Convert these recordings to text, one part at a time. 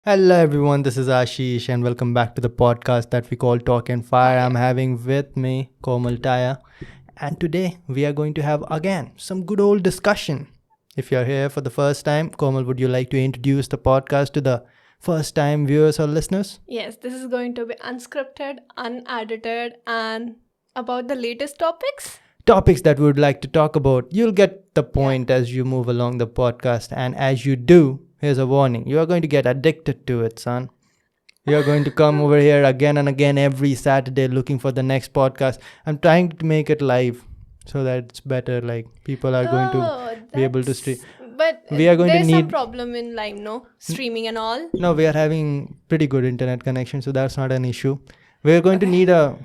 Hello everyone, this is Ashish and welcome back to the podcast that we call Talk and Fire. I'm having with me Komal Ashish, and today we are going to have again some good old discussion. If you're here for the first time, Komal, would you like to introduce the podcast to the first time viewers or listeners? Yes, this is going to be unscripted, unedited, and about the latest topics. Topics that we would like to talk about. You'll get the point as you move along the podcast, and as you do, here's a warning. You are going to get addicted to it, son. You are going to come over here again and again every Saturday looking for the next podcast. I'm trying to make it live so that it's better. Like people are going to be able to stream. But We are going to there's need- some problem in live, no? Streaming and all. No, we are having pretty good internet connection, so that's not an issue. We're going to need a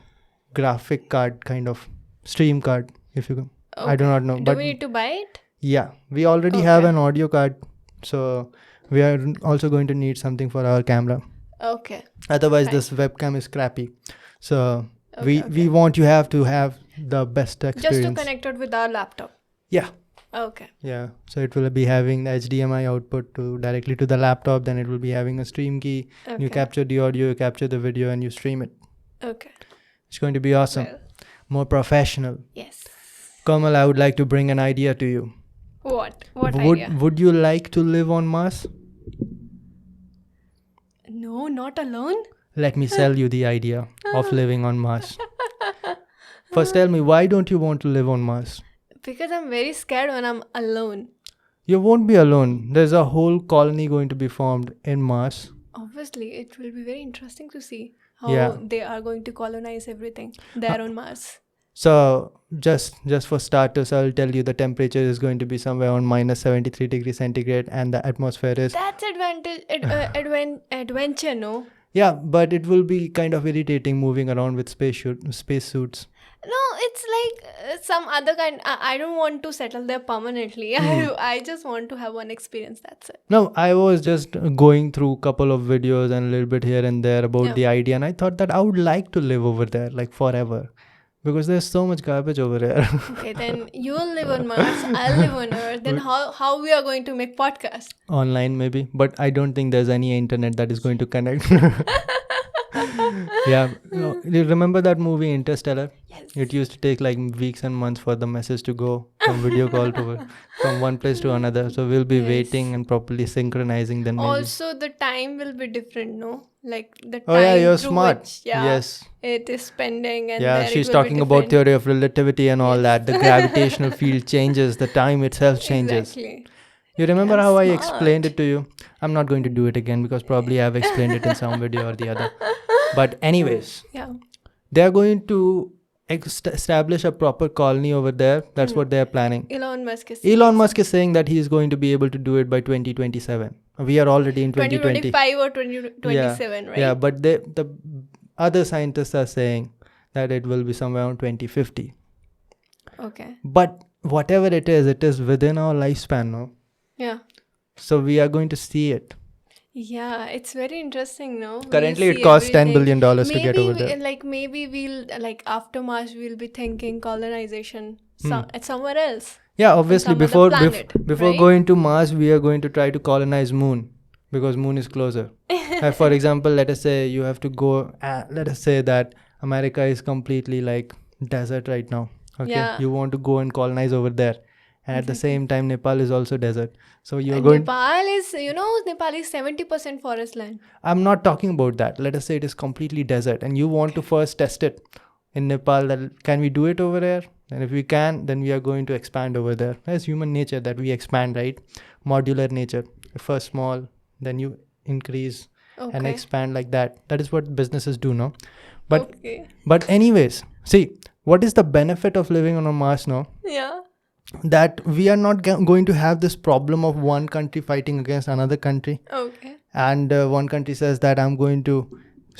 graphic card, kind of stream card, if you can. I do not know, Do but we need to buy it? yeah, we already have Okay. an audio card, so we are also going to need something for our camera. Okay. Otherwise, Fine. this webcam is crappy. So Okay, we want you have to have the best Just experience. to connect it with our laptop. Yeah. Okay. Yeah, so it will be having the HDMI output to directly to the laptop. Then it will be having a stream key. You Okay. capture the audio, you capture the video, and you stream it. Okay. It's going to be awesome, Well, more professional. yes. Kamal, I would like to bring an idea to you. What? What would idea? Would you like to live on Mars? No, not alone. Let me sell you the idea of living on Mars. First, tell me, why don't you want to live on Mars? Because I'm very scared when I'm alone. You won't be alone. There's a whole colony going to be formed in Mars. Obviously, it will be very interesting to see how Yeah. they are going to colonize everything there on Mars. So, just for starters, I'll tell you the temperature is going to be somewhere on minus 73 degrees centigrade, and the atmosphere is That's adventure, no? yeah, but it will be kind of irritating moving around with spacesuits. No, it's like some other kind. I don't want to settle there permanently. I just want to have one experience. That's it. No, I was just going through a couple of videos and a little bit here and there about Yeah. the idea, and I thought that I would like to live over there like forever. Because there's so much garbage over there. Okay, then you'll live on Mars. I'll live on Earth. Then how we are going to make podcast? Online maybe, but I don't think there's any internet that is going to connect. Yeah, no, you remember that movie Interstellar? Yes. It used to take like weeks and months for the message to go from video call to from one place to another. So we'll be Yes. waiting and properly synchronizing then maybe. Also, the time will be different, no? Like the time. Oh yeah, you're through smart. which, yeah, Yes. it is spending and Yeah, there it she's will talking be about different. theory of relativity and all Yes. that. The gravitational field changes, the time itself changes. Exactly. You remember I'm how I smart. explained it to you? I'm not going to do it again because probably I've explained it in some video or the other. But anyways, Yeah. they're going to establish a proper colony over there. That's what they're planning. Elon Musk is Elon Musk is saying that he's going to be able to do it by 2027. We are already in 2020. 2025 or 2027, right? Yeah, but the other scientists are saying that it will be somewhere around 2050. Okay. But whatever it is within our lifespan, no? Yeah. So we are going to see it. Yeah, it's very interesting, no? Currently, We'll it see costs $10 everything. billion to get over there. Maybe we'll, like, after Mars, we'll be thinking colonization at somewhere else. Yeah, obviously, some other before planet, before right? going to Mars, we are going to try to colonize Moon because Moon is closer. For example, let us say you have to go. Let us say that America is completely like desert right now. Okay, Yeah. you want to go and colonize over there, and at the same time, Nepal is also desert. So you're And going. Nepal is 70% forest land. I'm not talking about that. Let us say it is completely desert, and you want to first test it in Nepal. That can we do it over there? And if we can, then we are going to expand over there. That's human nature that we expand, right? Modular nature. First small, then you increase and Okay. expand like that. That is what businesses do, no? But Okay. but anyways, see, what is the benefit of living on a Mars now? Yeah. That we are not going to have this problem of one country fighting against another country. Okay. And one country says that I'm going to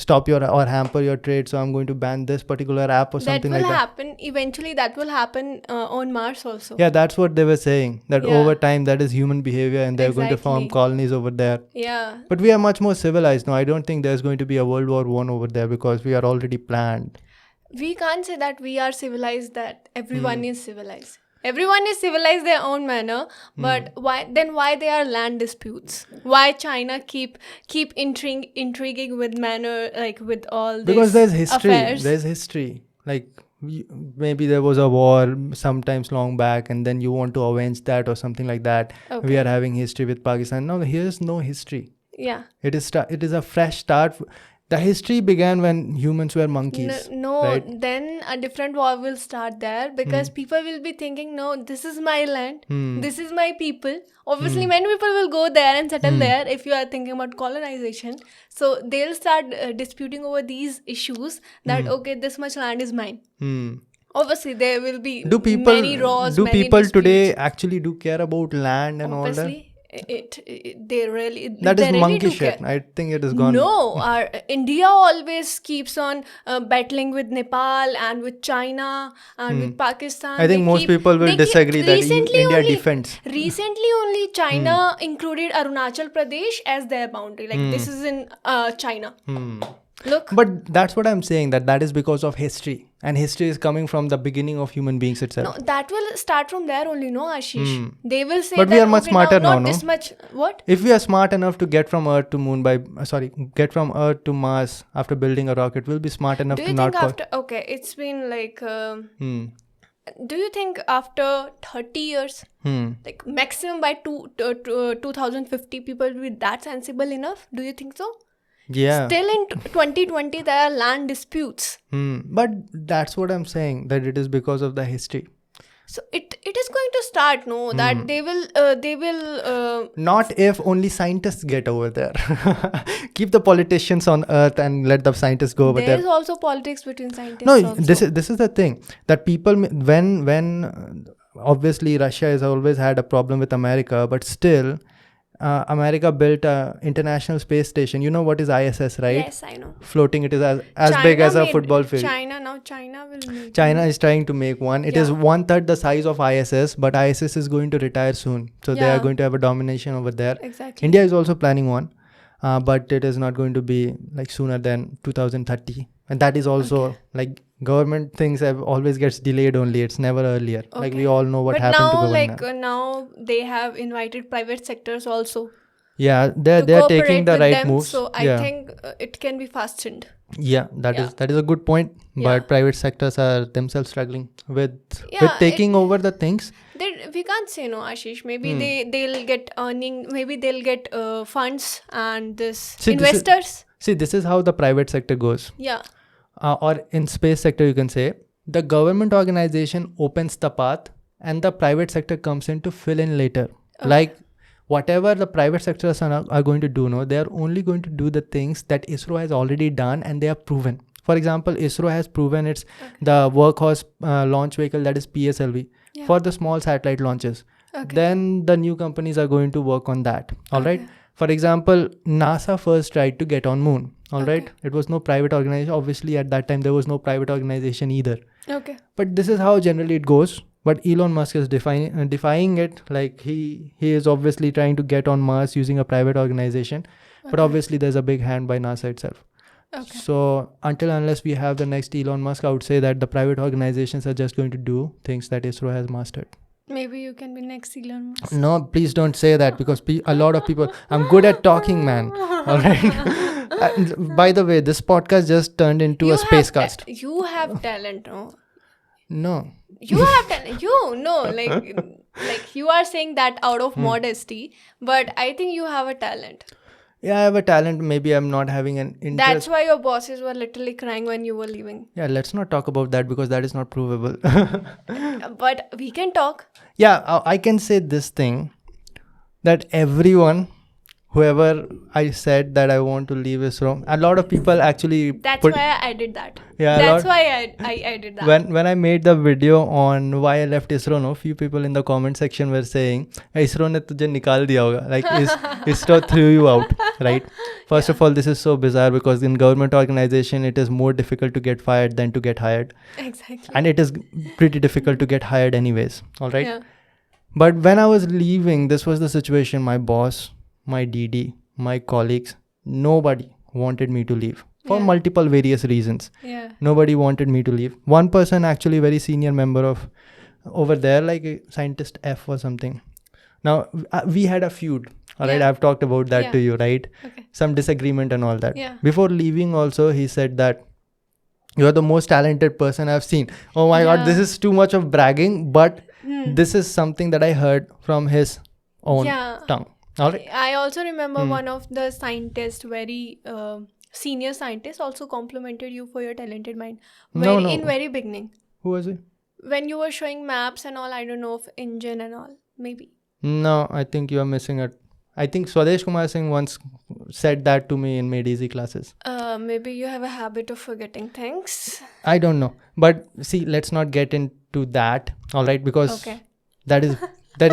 stop your or hamper your trade, so I'm going to ban this particular app or That something will like that. happen. Eventually, that will happen on Mars also. Yeah, that's what they were saying, that Yeah. over time that is human behavior and they're going to form Exactly. colonies over there. Yeah. But we are much more civilized now. I don't think there's going to be a World War I over there because we are already planned. We can't say that we are civilized, that everyone is civilized. Everyone is civilized their own manner, but why there are land disputes? Why China keep intriguing with manner, like with all Because these there's history. affairs? There's history. Like maybe there was a war sometimes long back, and then you want to avenge that or something like that. Okay. We are having history with Pakistan. No, here's no history. Yeah. It is a fresh start. The history began when humans were monkeys. No, right? then a different war will start there because people will be thinking, no, this is my land, this is my people. Obviously, many people will go there and settle there if you are thinking about colonization. So they'll start disputing over these issues that, okay, this much land is mine. Obviously, there will be many laws, do many people disputes. today actually do care about land and all that? Obviously, they really That they is really monkey do shit. care. I think it is gone. No, our India always keeps on battling with Nepal and with China and with Pakistan. I think most people will disagree that India defends. Recently, only China included Arunachal Pradesh as their boundary. Like this is in China. Look. But that's what I'm saying, that is because of history. And history is coming from the beginning of human beings itself. No, that will start from there only, no, Ashish? They will say But that, we are much okay, smarter now, now, not no? this much. What? If we are smart enough to get from Earth to Moon get from Earth to Mars after building a rocket, we'll be smart enough Do to you not think after, okay, it's been like, do you think after 30 years, like maximum by 2050, people will be that sensible enough? Do you think so? Yeah. Still in 2020, there are land disputes. But that's what I'm saying, that it is because of the history. So it is going to start, no? That they will. Not if only scientists get over there. Keep the politicians on Earth and let the scientists go over there. There is also politics between scientists. No, also. this is the thing, that people, when obviously Russia has always had a problem with America, but still America built a international space station. You know what is ISS, right? Yes, I know. Floating, it is as big as a football field. China will make. China is trying to make one. It is 1/3 the size of ISS, but ISS is going to retire soon. So they are going to have a domination over there. Exactly. India is also planning one, but it is not going to be like sooner than 2030. And that is also like government things have always gets delayed only. It's never earlier. Okay. Like we all know what happened to government. But now they have invited private sectors also. Yeah, they're taking the right moves. So I think it can be fastened. Yeah, that is a good point. But private sectors are themselves struggling with taking over the things. We can't say no, Ashish. Maybe they'll get earning. Maybe they'll get funds and investors. This is how the private sector goes. Yeah. Or in space sector, you can say the government organization opens the path and the private sector comes in to fill in later. Okay. Like whatever the private sectors are going to do, they are only going to do the things that ISRO has already done and they are proven. For example, ISRO has proven it's the workhorse launch vehicle, that is PSLV, for the small satellite launches. Okay. Then the new companies are going to work on that. All right. For example, NASA first tried to get on Moon. All right. It was no private organization. Obviously, at that time, there was no private organization either. Okay. But this is how generally it goes. But Elon Musk is defying it. Like he is obviously trying to get on Mars using a private organization. But obviously, there's a big hand by NASA itself. Okay. So unless we have the next Elon Musk, I would say that the private organizations are just going to do things that ISRO has mastered. Maybe you can be next Elon Musk. No, please don't say that because a lot of people... I'm good at talking, man. All right. By the way, this podcast just turned into a space cast. You have talent, no? No. You have talent. Like you are saying that out of modesty, but I think you have a talent. Yeah, I have a talent. Maybe I'm not having an interest. That's why your bosses were literally crying when you were leaving. Yeah, let's not talk about that because that is not provable. But we can talk. Yeah, I can say this thing, that everyone, whoever I said that I want to leave ISRO, a lot of people actually... That's why I did that. Yeah, that's why I did that. When I made the video on why I left ISRO, few people in the comment section were saying, ISRO ne tujhe nikal diya hoga. Like ISRO threw you out, right? First of all, this is so bizarre because in government organization, it is more difficult to get fired than to get hired. Exactly. And it is pretty difficult to get hired anyways. All right. Yeah. But when I was leaving, this was the situation. My boss, my DD, my colleagues, nobody wanted me to leave for multiple various reasons. Yeah. Nobody wanted me to leave. One person, actually very senior member of over there, like a scientist F or something. Now, we had a feud. All right, Yeah. I've talked about that Yeah. to you, right? Okay. Some disagreement and all that. Yeah. Before leaving also, he said that you're the most talented person I've seen. Oh my God, this Yeah. is too much of bragging, but Hmm. this is something that I heard from his own Yeah. tongue. All right. I also remember Hmm. one of the scientists, very senior scientist, also complimented you for your talented mind. No, no. In very beginning, Who was it? when you were showing maps and all, I don't know of engine and all, maybe. No, I think you are missing it. I think Swadesh Kumar Singh once said that to me in Made Easy classes. Maybe you have a habit of forgetting things. I don't know. But see, let's not get into that. All right, because Okay. that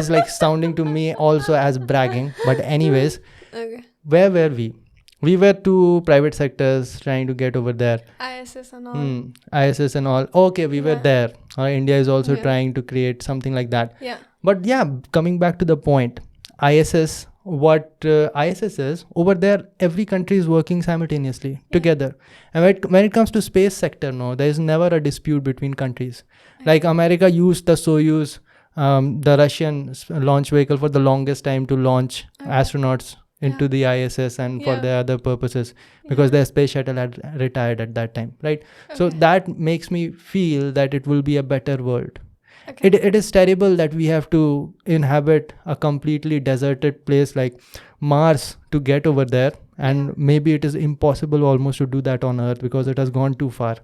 is like sounding to me also as bragging. But anyways, Okay. where were we? We were two private sectors trying to get over there. ISS and all. ISS and all. Okay, we were Yeah. there. India is also Yeah. trying to create something like that. Yeah. But yeah, coming back to the point, ISS, what ISS is, over there, every country is working simultaneously together. And when it comes to space sector, no, there is never a dispute between countries. Like America used the Soyuz, the Russian launch vehicle, for the longest time to launch astronauts into the ISS and for the other purposes, because their space shuttle had retired at that time, right? So that makes me feel that it will be a better world. Okay. It is terrible that we have to inhabit a completely deserted place like Mars to get over there, and maybe it is impossible almost to do that on Earth because it has gone too far,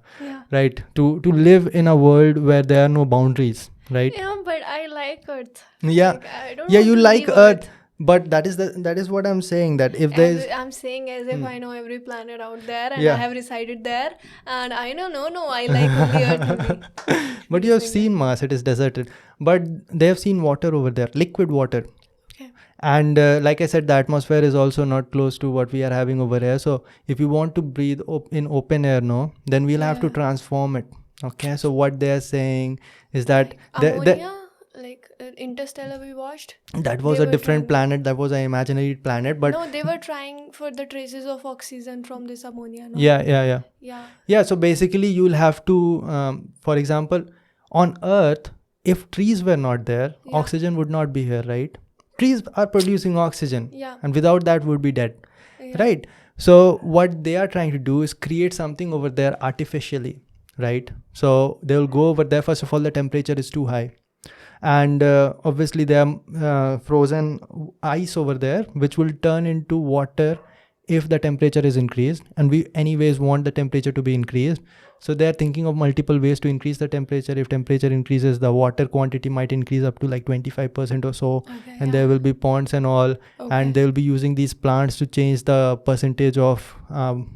right? To live in a world where there are no boundaries, right? Yeah, but I like Earth. Yeah, Like, I don't yeah, want you to like leave Earth, but that is what I'm saying, that if there is I'm saying as if I know every planet out there and Yeah. I have resided there, and I know, no, I like only Earth only. but you have seen Mars, it is deserted, but they have seen water over there, liquid water. Okay. And like I said, the atmosphere is also not close to what we are having over here. So if you want to breathe in open air, no, then we'll have to transform it. Okay, so what they are saying is that Ammonia, like Interstellar we watched. that was They a were different trying- planet, that was an imaginary planet, but No, they were trying for the traces of oxygen from this ammonia. No? yeah, so basically you'll have to for example, on Earth, if trees were not there, oxygen would not be here, right? Trees are producing oxygen, and without that would be dead, right? So what they are trying to do is create something over there artificially, right? So they will go over there. First of all, the temperature is too high, and obviously there are frozen ice over there, which will turn into water if the temperature is increased, and we anyways want the temperature to be increased. So they are thinking of multiple ways to increase the temperature. If temperature increases, the water quantity might increase up to like 25% or so, and there will be ponds and all, and they will be using these plants to change the percentage of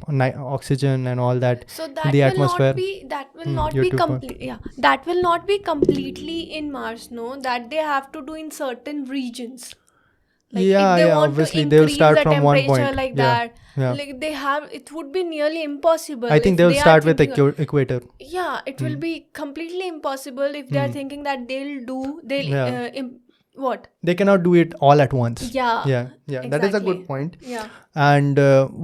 oxygen and all that So that in the will atmosphere. that will not be complete. That will not be completely in Mars. No, that they have to do in certain regions. Like if they want obviously to they will increase start the from one temperature point. like Yeah, that, like they have, it would be nearly impossible. I think if they will are start with thinking of- equator. Yeah, it will be completely impossible if they are thinking that they'll what? They cannot do it all at once. Yeah. That is a good Exactly. point. Yeah. And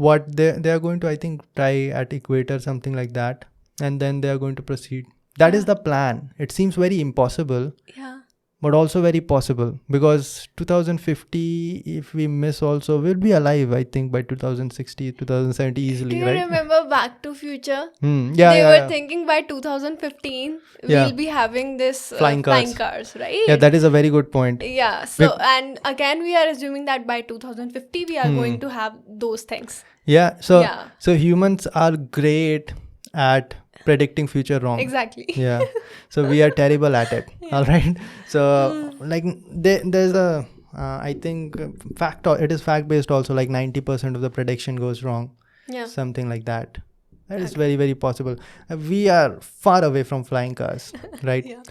what they are going to, I think, try at equator, something like that, and then they are going to proceed. That is the plan. It seems very impossible, Yeah. but also very possible, because 2050, if we miss also, we'll be alive, I think, by 2060, 2070 easily, Do you right? remember Back to Future? Yeah, They yeah, were yeah. thinking by 2015 Yeah. we'll be having this Flying cars. right? Yeah, that is a very good point. Yeah. So and again we are assuming that by 2050 we are going to have those things. Yeah, Yeah. so humans are great at predicting future wrong. Exactly. Yeah, so we are terrible at it. All right, so like there's a I think it is fact based also, like 90% of the prediction goes wrong, Yeah. something like that. That is very, very possible. We are far away from flying cars, right? Yeah.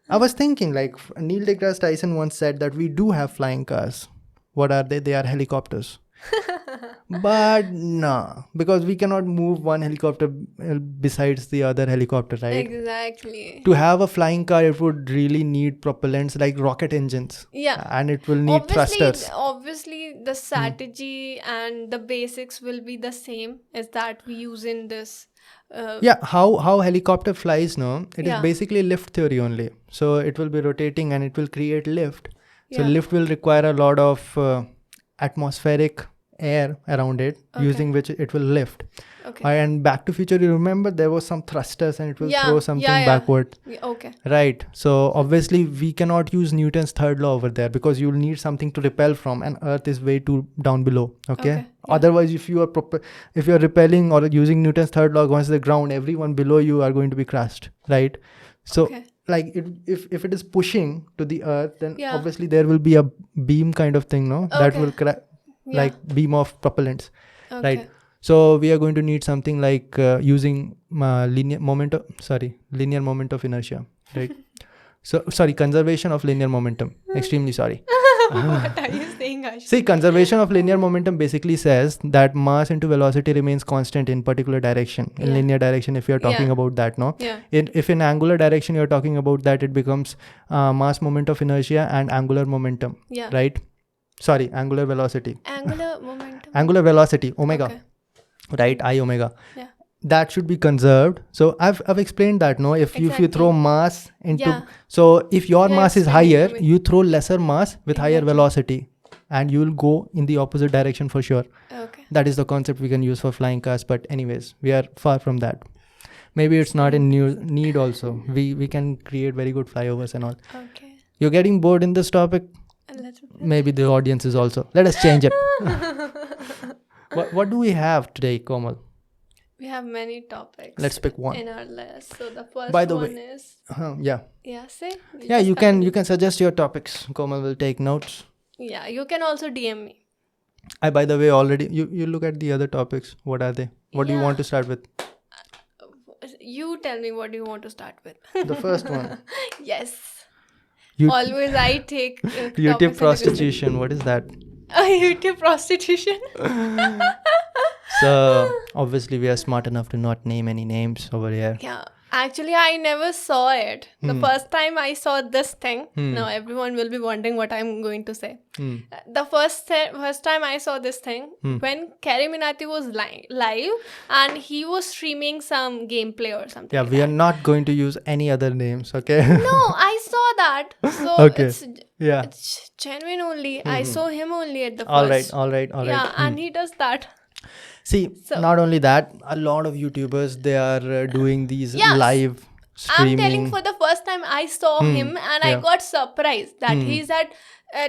I was thinking, like, Neil deGrasse Tyson once said that we do have flying cars. What are they? They are helicopters. But no, because we cannot move one helicopter besides the other helicopter, right? Exactly. To have a flying car, it would really need propellants like rocket engines. Yeah. And it will need thrusters. Obviously, the strategy and the basics will be the same as that we use in this. Yeah, how helicopter flies, no? It is Yeah. basically lift theory only. So it will be rotating and it will create lift. So Yeah. lift will require a lot of atmospheric air around it, Okay. using which it will lift. Okay. And Back to Future, you remember there was some thrusters and it will Yeah, throw something yeah. backward. Yeah, okay. Right. So obviously we cannot use Newton's third law over there because you'll need something to repel from, and Earth is way too down below. Okay. Yeah. Otherwise, if you are repelling or using Newton's third law against the ground, everyone below you are going to be crushed. Right. So like if it is pushing to the Earth, then obviously there will be a beam kind of thing, no? That will like beam of propellants. Right. So we are going to need something like using linear moment of inertia, right? So sorry, conservation of linear momentum. Extremely sorry. What are you saying, Ashish? See, conservation of linear momentum basically says that mass into velocity remains constant in particular direction, in linear direction. If you are talking about that, no. Yeah. If in angular direction you are talking about that, it becomes mass moment of inertia and angular momentum. Yeah. Right. Sorry, angular velocity. Angular momentum. Angular velocity, omega. Okay. Right, I omega. Yeah. That should be conserved. So I've explained that, no? If you throw mass into so if your mass is higher, you throw lesser mass with higher velocity, and you will go in the opposite direction for sure. Okay. That is the concept we can use for flying cars. But anyways, we are far from that. Maybe it's not in need also. We can create very good flyovers and all. Okay. You're getting bored in this topic? A little bit. Maybe the audience is also. Let us change it. What do we have today, Komal? We have many topics. Let's pick one. In our list. So the first By the one way, is say. You Yeah, just you continue. can suggest your topics. Komal will take notes. Yeah, you can also DM me. By the way, already you look at the other topics. What are they? What do you want to start with? You tell me what you want to start with. The first one. Yes. You- Always I take YouTube prostitution. What is that? YouTube prostitution. So obviously we are smart enough to not name any names over here. Yeah. Actually, I never saw it. The first time I saw this thing, now everyone will be wondering what I'm going to say. The first time I saw this thing, when Carrie Minati was live and he was streaming some gameplay or something. Yeah, like we that. are not going to use any other names, okay? No, I saw that. So Okay. it's genuine only. I saw him only at the first. All right. Yeah, and he does that. See, not only that, a lot of YouTubers, they are doing these live streaming. I'm telling, for the first time I saw him and I got surprised that he's at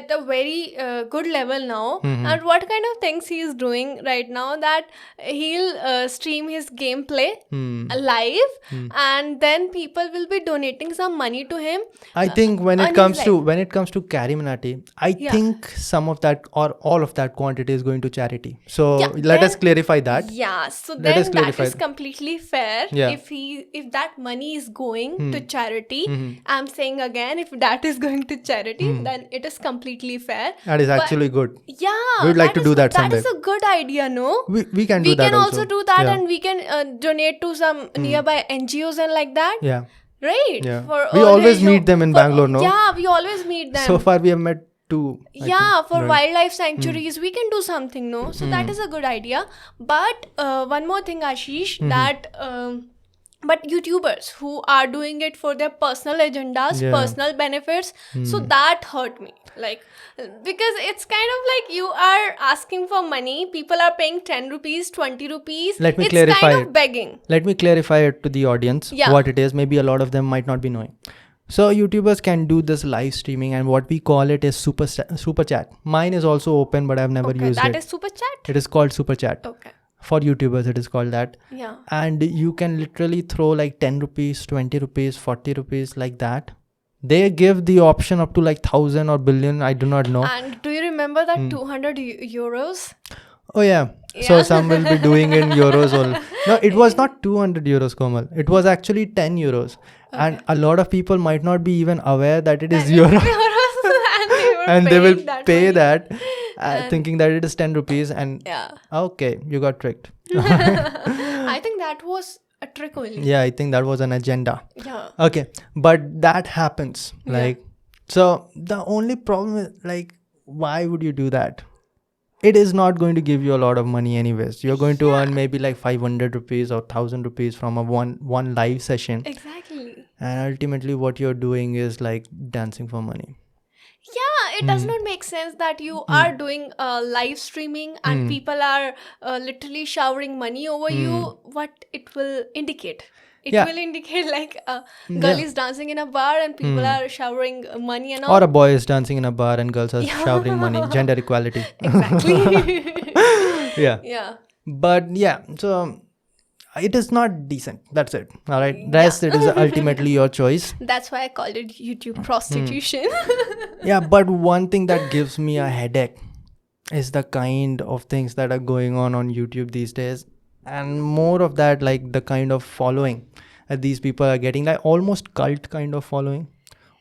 a very good level now, and what kind of things he is doing right now, that he'll stream his gameplay live, and then people will be donating some money to him. I think when it comes to Carrie Minati, I think some of that or all of that quantity is going to charity. So let us clarify that. Yeah, so then that is completely fair. Yeah. If that money is going to charity, I'm saying again, if that is going to charity, then it is completely fair. That is actually good. Yeah, we would like to do that someday. That is a good idea, no? We can do that. We can also do that, and we can donate to some nearby NGOs and like that. Yeah. Right? Yeah. For We always meet them in Bangalore, no? Yeah, we always meet them. So far we have met two. I think. For wildlife sanctuaries, we can do something, no? So that is a good idea. But one more thing, Ashish, that but YouTubers who are doing it for their personal agendas, personal benefits, so that hurt me. Like, because it's kind of like you are asking for money, people are paying 10 rupees, 20 rupees. Let me it's clarify kind it. of begging. Let me clarify it to the audience what it is. Maybe a lot of them might not be knowing. So YouTubers can do this live streaming, and what we call it is super chat. Mine is also open, but I've never used it. That is super chat? It is called super chat. Okay. For YouTubers, it is called that. Yeah. And you can literally throw like 10 rupees, 20 rupees, 40 rupees, like that. They give the option up to like 1,000 or billion. I do not know. And do you remember that 200 euros? Oh yeah. So some will be doing in euros only. No, it was not 200 euros, Komal. It was actually 10 euros. Okay. And a lot of people might not be even aware that it is euro. And they will pay that. thinking that it is 10 rupees and Yeah. okay, you got tricked. I think that was a trick only. Yeah, I think that was an agenda. Yeah. Okay, but that happens. Yeah. Like, so the only problem is, like, why would you do that? It is not going to give you a lot of money anyways. You're going to earn maybe like 500 rupees or 1000 rupees from a one live session. Exactly. And ultimately what you're doing is like dancing for money. Yeah, it does not make sense that you are doing live streaming and people are literally showering money over you. What it will indicate? It will indicate like a girl is dancing in a bar and people are showering money and all. Or a boy is dancing in a bar and girls are showering money. Gender equality. Exactly. Yeah. Yeah. But yeah, so it is not decent. That's it. All right. Rest, it is ultimately your choice. That's why I called it YouTube prostitution. Yeah, but one thing that gives me a headache is the kind of things that are going on YouTube these days. And more of that, like the kind of following that these people are getting, like almost cult kind of following.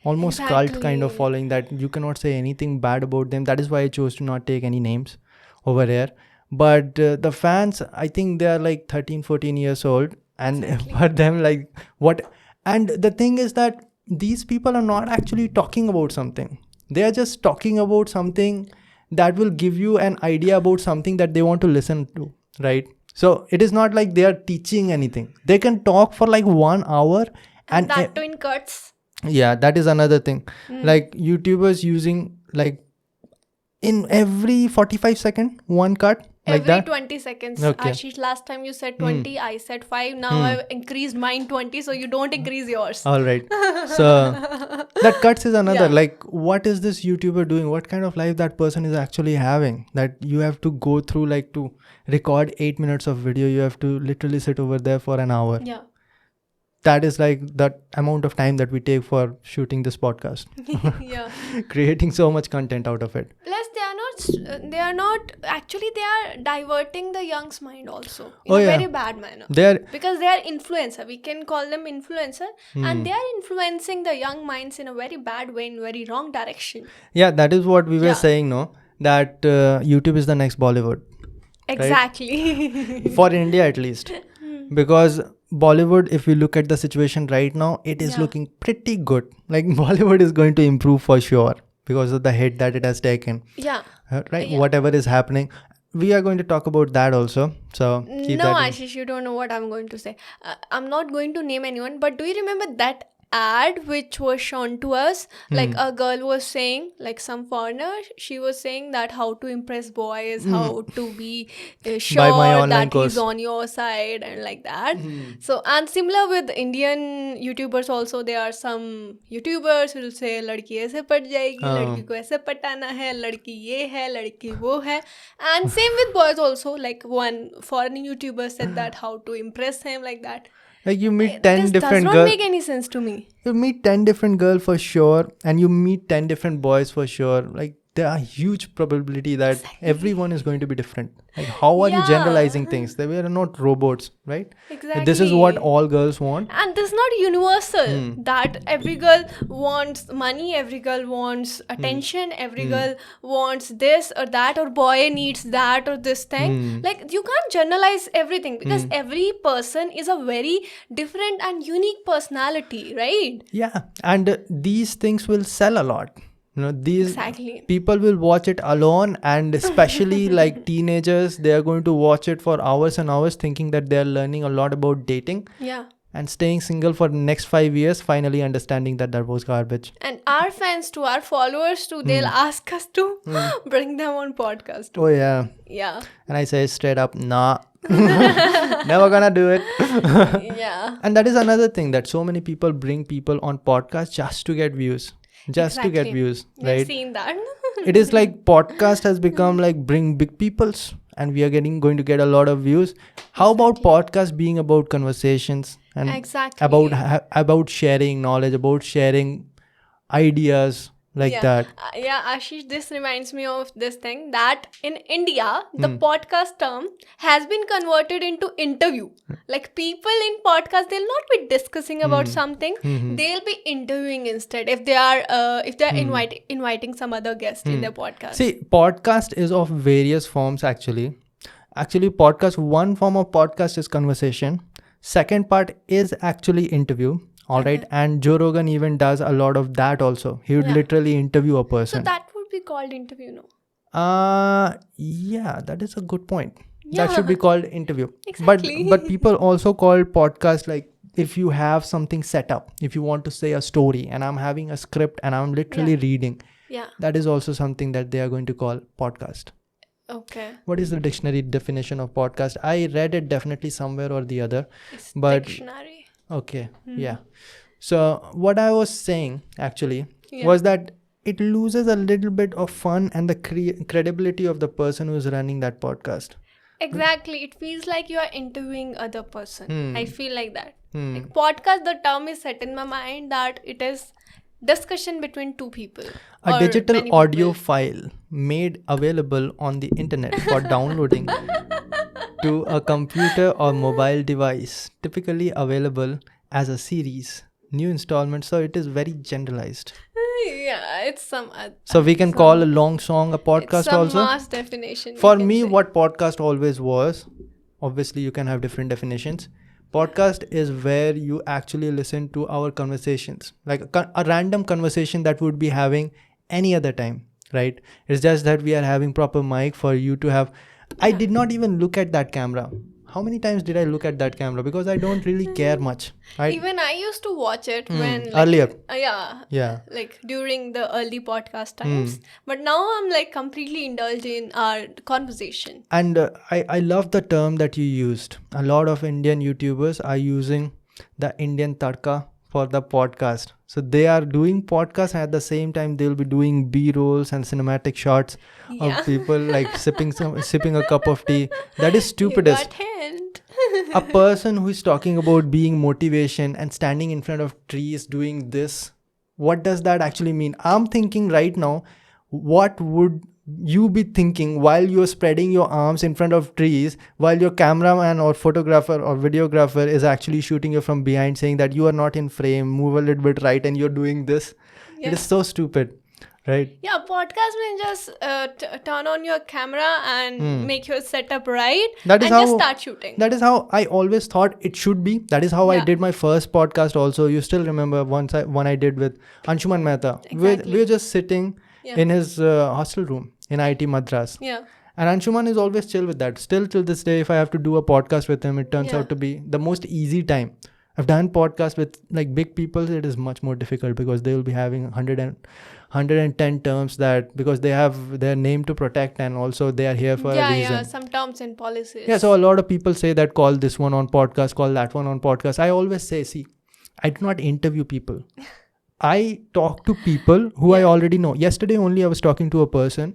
Almost cult kind of following that you cannot say anything bad about them. That is why I chose to not take any names over here. But the fans, I think they are like 13, 14 years old. And for them, like what? And the thing is that these people are not actually talking about something. They are just talking about something that will give you an idea about something that they want to listen to, right? So it is not like they are teaching anything. They can talk for like 1 hour. And that too in cuts. Yeah, that is another thing. Like YouTubers using like in every 45 second, one cut. Like Every that? 20 seconds. Okay. Ashish, last time you said 20, I said 5. Now I've increased mine 20, so you don't increase yours. All right. So that cuts is another. Yeah. Like, what is this YouTuber doing? What kind of life that person is actually having? That you have to go through, like, to record 8 minutes of video, you have to literally sit over there for an hour. Yeah. That is like that amount of time that we take for shooting this podcast. Yeah. Creating so much content out of it. Plus, they are diverting the young's mind also in a very bad manner. Because they are influencer. We can call them influencer. And they are influencing the young minds in a very bad way, in very wrong direction. Yeah, that is what we were saying, no? That YouTube is the next Bollywood. Exactly. Right? For India at least. Because Bollywood, if you look at the situation right now, it is looking pretty good. Like Bollywood is going to improve for sure because of the hit that it has taken. Yeah. Right? Yeah. Whatever is happening. We are going to talk about that also. So keep no, that Ashish, you don't know what I'm going to say. I'm not going to name anyone, but do you remember that ad which was shown to us? Like a girl was saying, like some foreigner, she was saying that how to impress boys, how to be sure that he's on your side and like that. So, and similar with Indian YouTubers also, there are some YouTubers who will say लड़की ऐसे पट जाएगी, लड़की को ऐसे पटाना है, लड़की ये है, लड़की वो है. And same with boys also, like one foreign YouTuber said that how to impress him like that. Like you meet 10 different girls. This does not make any sense to me. You meet 10 different girls for sure, and you meet 10 different boys for sure. Like there are huge probability that everyone is going to be different. Like how are you generalizing things? They were not robots, right? Exactly. This is what all girls want. And this is not universal that every girl wants money, every girl wants attention, every girl wants this or that, or boy needs that or this thing. Like you can't generalize everything because every person is a very different and unique personality, right? Yeah, and these things will sell a lot. You know, these people will watch it alone, and especially like teenagers, they are going to watch it for hours and hours thinking that they are learning a lot about dating. Yeah. And staying single for the next 5 years, finally understanding that was garbage. And our fans too, our followers too, they'll ask us to bring them on podcast too. Oh yeah. Yeah. And I say straight up, nah. Never gonna do it. Yeah. And that is another thing, that so many people bring people on podcasts just to get views. To get views, right? We've seen that. It is like podcast has become like bring big peoples, and we are going to get a lot of views. How about podcast being about conversations and about sharing knowledge, about sharing ideas, like that. Ashish, this reminds me of this thing that in India, the podcast term has been converted into interview. Like people in podcast, they'll not be discussing about something; they'll be interviewing instead. If they are inviting some other guest in their podcast. See, podcast is of various forms actually. Actually, podcast, one form of podcast is conversation. Second part is actually interview. All right. And Joe Rogan even does a lot of that also. He would literally interview a person. So that would be called interview, no? Yeah, that is a good point. Yeah. That should be called interview. Exactly. But people also call podcast like if you have something set up, if you want to say a story and I'm having a script and I'm literally reading. Yeah. That is also something that they are going to call podcast. Okay. What is the dictionary definition of podcast? I read it definitely somewhere or the other. It's but dictionary. Okay. Yeah. So what I was saying actually was that it loses a little bit of fun and the credibility of the person who's running that podcast. Exactly. It feels like you are interviewing other person. I feel like that. Like podcast, the term is set in my mind that it is discussion between two people. A digital audio file made available on the internet for downloading to a computer or mobile device, typically available as a series, new installment. So it is very generalized. Yeah, it's some. So we can call a long song a podcast it's some also. mass definition. For me, what podcast always was, obviously you can have different definitions. Podcast is where you actually listen to our conversations, like a random conversation that we would be having any other time, right? It's just that we are having proper mic for you to have. I did not even look at that camera. How many times did I look at that camera? Because I don't really care much. Right? Even I used to watch it when earlier. Yeah. Like during the early podcast times. But now I'm like completely indulged in our conversation. And I love the term that you used. A lot of Indian YouTubers are using the Indian Tarka for the podcast. So they are doing podcasts and at the same time they'll be doing B-rolls and cinematic shots of people like sipping a cup of tea. That is stupidest. A person who is talking about being motivation and standing in front of trees doing this, what does that actually mean? I'm thinking right now, what would you be thinking while you're spreading your arms in front of trees while your cameraman or photographer or videographer is actually shooting you from behind saying that you are not in frame, move a little bit right, and you're doing this? It is so stupid, right? Yeah, podcast means just turn on your camera and make your setup right just start shooting. That is how I always thought it should be. That is how I did my first podcast also. You still remember one I did with Anshuman Mehta. Exactly. We were just sitting in his hostel room in IIT Madras. Yeah. And Anshuman is always chill with that. Still till this day, if I have to do a podcast with him, it turns out to be the most easy time. I've done podcasts with like big people. It is much more difficult because they will be having 110 terms that because they have their name to protect and also they are here for a reason. Yeah, some terms and policies. Yeah, so a lot of people say that call this one on podcast, call that one on podcast. I always say, see, I do not interview people. I talk to people who I already know. Yesterday only I was talking to a person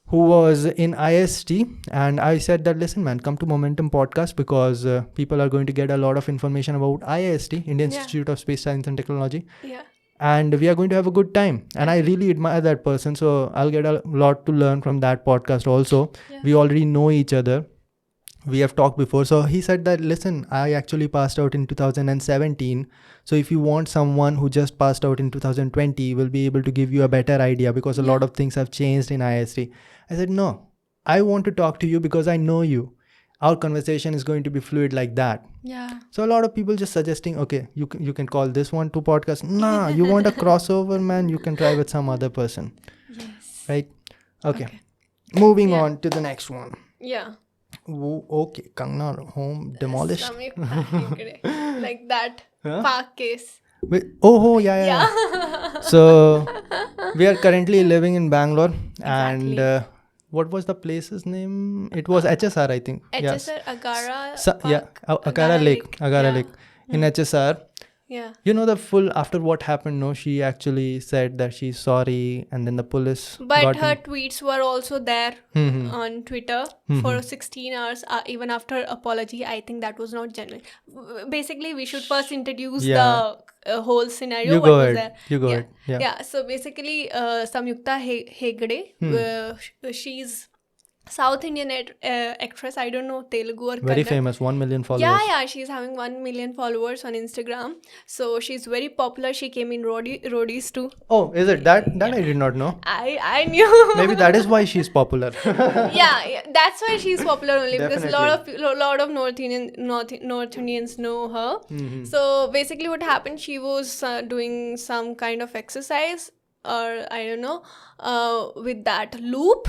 who was in IST and I said that, listen man, come to Momentum Podcast because people are going to get a lot of information about IST, Indian Institute of Space Science and Technology. Yeah. And we are going to have a good time. And I really admire that person. So I'll get a lot to learn from that podcast also. Yeah. We already know each other. We have talked before. So he said that, listen, I actually passed out in 2017. So if you want someone who just passed out in 2020, will be able to give you a better idea because a lot of things have changed in IST. I said, no, I want to talk to you because I know you. Our conversation is going to be fluid like that. Yeah. So a lot of people just suggesting, okay, you can call this one to podcast. Nah, you want a crossover, man, you can try with some other person. Yes. Right? Okay. Moving on to the next one. Yeah. Okay, Kangana home demolished. Samyukta Hegde. Like that park case. Wait, yeah. So we are currently living in Bangalore. Exactly. And what was the place's name? It was HSR, I think. HSR, Agara Park. Agara Lake. Agara Lake in HSR. Yeah. You know the full after what happened, no, she actually said that she's sorry, and then the police But got her tweets were also there Mhm. on Twitter for 16 hours, even after apology. I think that was not genuine. Basically, we should first introduce Yeah. the whole scenario. You What go was ahead. there? You go Yeah. ahead. Yeah. Yeah. So basically, Samyukta Hegde, she's South Indian actress. I don't know Telugu or Very Kannada. famous, 1 million followers. Yeah, she's having 1 million followers on Instagram. So she's very popular. She came in roadies too. Oh, is it that? That I did not know. I knew. Maybe that is why she's popular. yeah, that's why she's popular only because Definitely. a lot of North Indians know her. So basically, what happened? She was doing some kind of exercise, or I don't know, with that loop,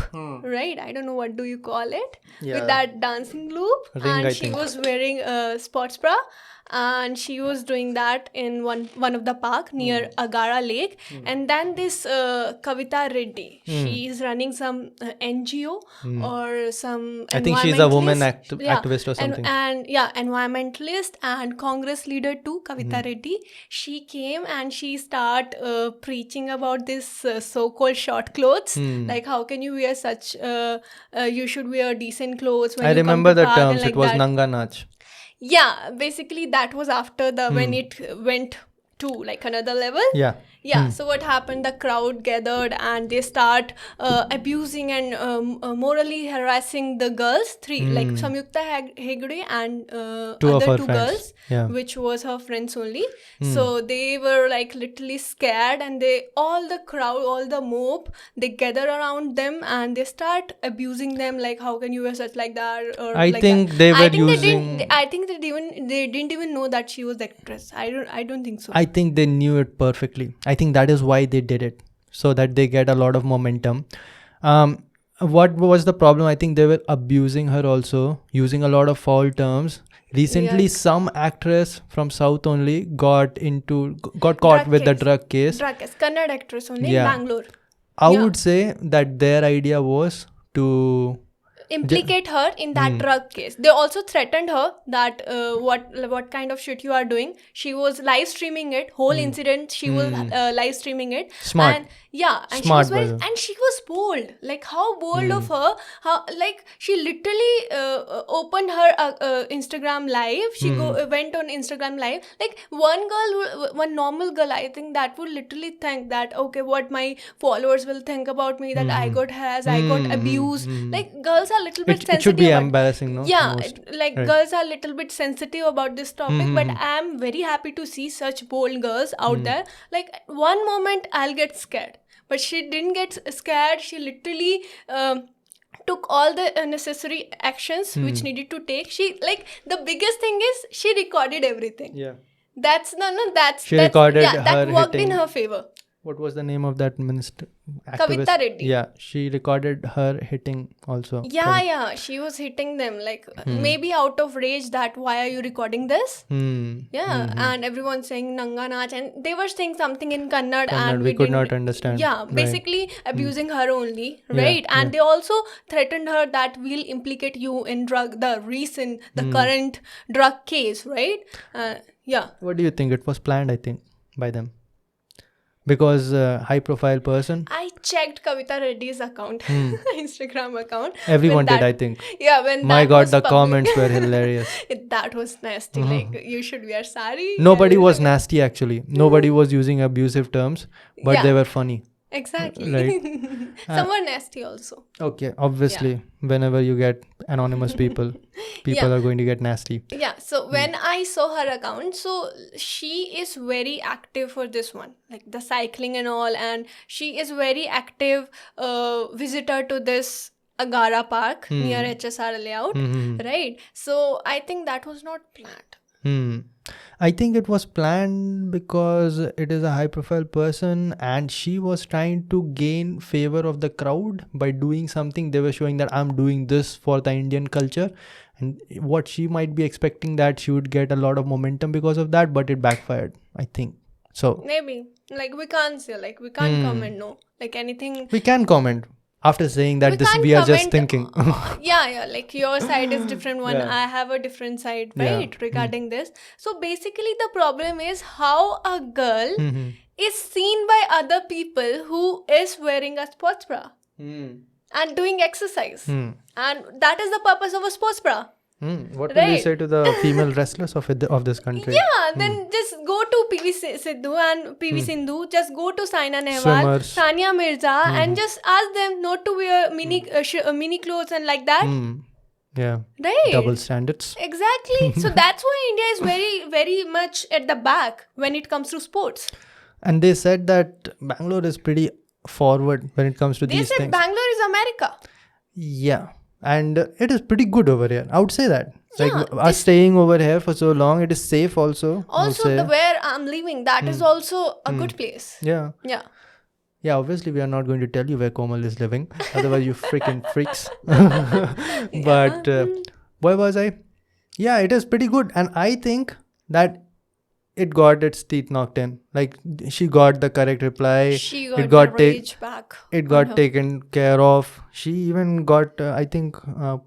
right? I don't know what do you call it. Yeah. With that dancing loop, Ring, and I she think. was wearing a sports bra. And she was doing that in one of the park near Agara Lake. And then this Kavita Reddy, she's running some NGO or some I think she's a woman environmentalist. activist or something. And environmentalist and Congress leader too, Kavita Reddy. She came and she start preaching about this so-called short clothes. Like how can you wear such? You should wear decent clothes. When I you remember come to the park and terms. like It was that. Nanga Nach. Yeah, basically that was after the when it went to like another level. Yeah. Yeah, so what happened? The crowd gathered and they start abusing and morally harassing the girls. Like Samyukta Hegde and Two of other her two friends. girls, Yeah. which was her friends only. So they were like literally scared, and all the crowd, all the mob, they gather around them and they start abusing them. Like, how can you wear such like that? Or I like think that. they were I think using. I think they didn't even know that she was the actress. I don't think so. I think they knew it perfectly. I think that is why they did it, so that they get a lot of momentum. What was the problem? I think they were abusing her also, using a lot of foul terms. Recently, some actress from South only got caught with the drug case. Drug case. Kannada actress only Yeah. in Bangalore. I would say that their idea was to Implicate her in that drug case. They also threatened her that what kind of shit you are doing. She was live streaming it. Whole incident. She was live streaming it. Smart. And yeah, and Smart she was person. and she was bold. Like how bold of her. How like she literally opened her Instagram live. She went on Instagram live. Like one normal girl, I think that would literally think that okay, what my followers will think about me, that I got harassed, I got abused. Like girls are a little bit sensitive. It should be embarrassing, no? Yeah, Most. girls are a little bit sensitive about this topic, but I'm very happy to see such bold girls out there. Like one moment I'll get scared, but she didn't get scared. She literally took all the necessary actions which needed to take. She like the biggest thing is she recorded everything. Yeah. That's She recorded that her worked hitting- in her favor. What was the name of that minister? Kavita Activist? Reddy. Yeah, she recorded her hitting also. Yeah, she was hitting them like maybe out of rage that why are you recording this? Yeah, and everyone saying Nanga Nach, and they were saying something in Kannada and we could didn't- not understand. Yeah, Right. basically abusing her only, right? And they also threatened her that we'll implicate you in the current drug case, right? Yeah. What do you think? It was planned, I think, by them. Because high profile person. I checked Kavita Reddy's account, Instagram account. Everyone when did, that- I think. Yeah, when My that God, was the public. comments were hilarious. That was nasty. Like, you should wear sari. Nobody was nasty actually. Nobody was using abusive terms, but they were funny. Exactly. Right. Some were nasty also. Okay, obviously, whenever you get anonymous people are going to get nasty. Yeah, so when I saw her account, so she is very active for this one, like the cycling and all, and she is very active visitor to this Agara Park near HSR layout, right? So I think that was not planned. I think it was planned because it is a high profile person and she was trying to gain favor of the crowd by doing something. They were showing that I'm doing this for the Indian culture, and what she might be expecting that she would get a lot of momentum because of that, but it backfired, I think. So Maybe. Like we can't say, like we can't comment, no. Like anything. we can comment. After saying that, We can't we are just comment, thinking. yeah, like your side is different one. Yeah. I have a different side, Yeah. right? Regarding this. So basically, the problem is how a girl is seen by other people who is wearing a sports bra and doing exercise, and that is the purpose of a sports bra. What will you say to the female wrestlers of this country? Yeah, then just go to PV Sidhu and PV Sindhu. Just go to Saina Nehwal, Swimmers. Sania Mirza, and just ask them not to wear mini clothes and like that. Yeah. Right. Double standards. Exactly. So that's why India is very, very much at the back when it comes to sports. And they said that Bangalore is pretty forward when it comes to They these said things. Bangalore is America. Yeah. And it is pretty good over here. I would say that. Yeah, Like us staying over here for so long, it is safe also. I would say. Where I'm living, that is also a good place. Yeah. Yeah. Yeah, obviously we are not going to tell you where Komal is living. Otherwise you freaking freaks. But where was I? Yeah, it is pretty good. And I think that it got its teeth knocked in. Like she got the correct reply. She got the rage back. It got taken care of. She even got, I think,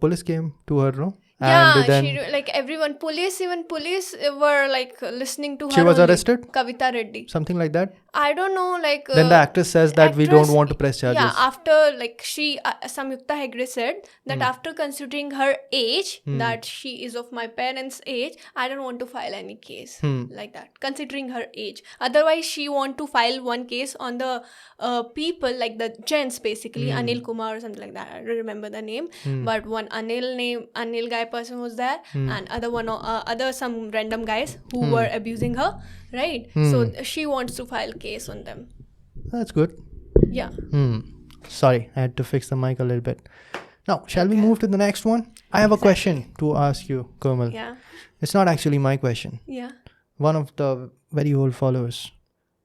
police came to her, no? Yeah, And then like everyone, police were like listening to her. she was only. arrested? Kavita Reddy. Something like that? I don't know, like... Then the actress says that we don't want to press charges. Yeah, after, like, Samyukta Hegde said that after considering her age, that she is of my parents' age, I don't want to file any case like that, considering her age. Otherwise, she want to file one case on the people, like the gents, basically, Anil Kumar or something like that. I don't remember the name. But one Anil guy person was there, and other some random guys who were abusing her, right? So she wants to file case on them. That's good. Yeah. Sorry, I had to fix the mic a little bit. Now, shall we move to the next one? I have a question to ask you, Komal. Yeah. It's not actually my question. Yeah. One of the very old followers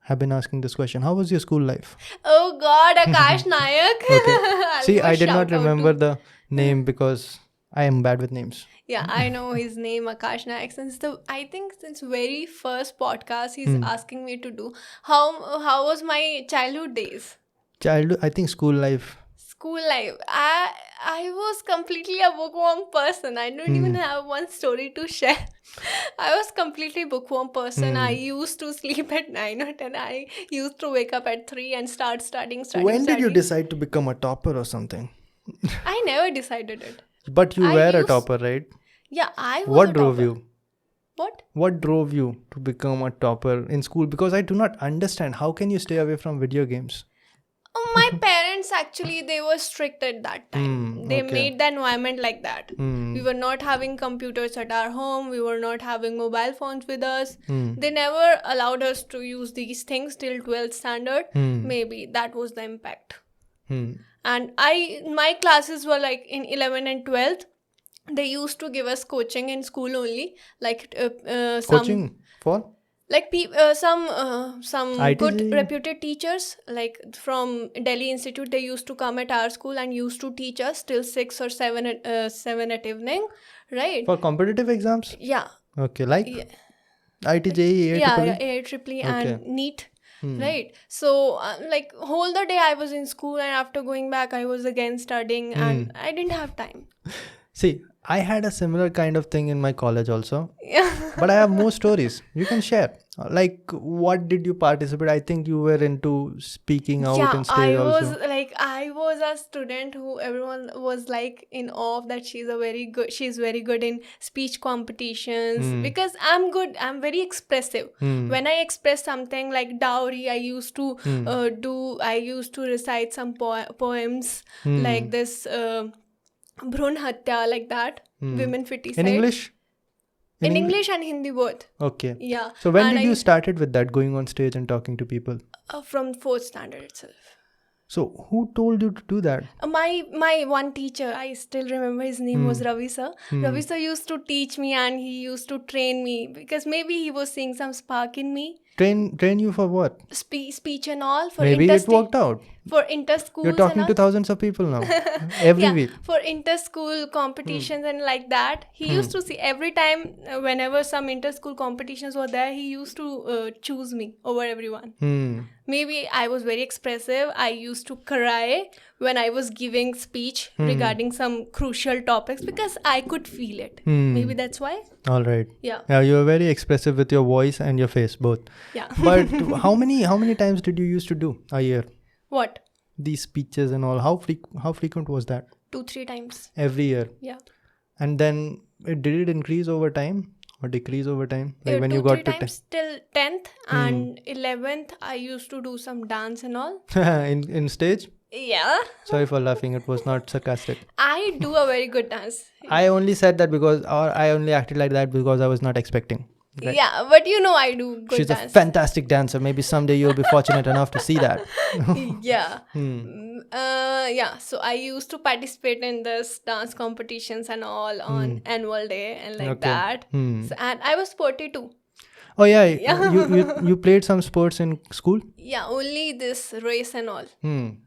have been asking this question. How was your school life? Oh God, Akash Nayak. Okay. See, I did not shout out remember to- the name because I am bad with names. Yeah, I know his name, Akash Nayak. I think since very first podcast, he's asking me to do. How was my childhood days? Childhood, I think school life. School life. I was completely a bookworm person. I don't even have one story to share. I was completely bookworm person. I used to sleep at 9 or 10. I used to wake up at 3 and start studying. When did you decide to become a topper or something? I never decided it. But you were a topper, right? Yeah, I was What a drove topper. you? What? What drove you to become a topper in school? Because I do not understand. How can you stay away from video games? My parents actually, they were strict at that time. They made the environment like that. We were not having computers at our home. We were not having mobile phones with us. They never allowed us to use these things till 12th standard. Maybe that was the impact. And my classes were like in 11th and 12th. They used to give us coaching in school only, like Coaching for? Like some good ITG? reputed teachers, like from Delhi Institute, they used to come at our school and used to teach us till 6 or 7 at evening, right? For competitive exams? Yeah. Okay, like ITJ, AIEEE? Yeah, AIEEE and NEET. Right. So, like, whole the day I was in school, and after going back, I was again studying, and I didn't have time. See, I had a similar kind of thing in my college also. Yeah. But I have more stories. You can share. Like, what did you participate? I think you were into speaking out and stage also. I was a student who everyone was like in awe of that she's very good in speech competitions because I'm very expressive. When I express something like dowry, I used to recite some poems like this Bhrun Hatya, like that, women feticide. In English? In English and Hindi both. Okay. Yeah. So when did you started with that, going on stage and talking to people? From 4th standard itself. So who told you to do that? My one teacher, I still remember his name was Ravi sir. Ravi sir used to teach me and he used to train me because maybe he was seeing some spark in me. Train you for what? Speech and all. For Maybe it worked out. For inter-schools. You're talking to thousands of people now. Every week. For inter-school competitions and like that. He used to see every time whenever some inter-school competitions were there, he used to choose me over everyone. Maybe I was very expressive. I used to cry when I was giving speech regarding some crucial topics because I could feel it. Maybe that's why. All right. Yeah. Yeah, you were very expressive with your voice and your face, both. Yeah. But how many times did you used to do a year? What? These speeches and all. How frequent was that? 2-3 times. Every year. Yeah. And then did it increase over time or decrease over time? Like when you got 2-3 times till 10th and 11th, I used to do some dance and all. in stage? Yeah. Sorry for laughing. It was not sarcastic. I do a very good dance. I only said that I only acted like that because I was not expecting. Right? Yeah, but I do good She's dance. a fantastic dancer. Maybe someday you'll be fortunate enough to see that. Yeah. Yeah. So I used to participate in this dance competitions and all on annual day and like that. So, and I was sporty too. Oh yeah. You played some sports in school? Yeah, only this race and all.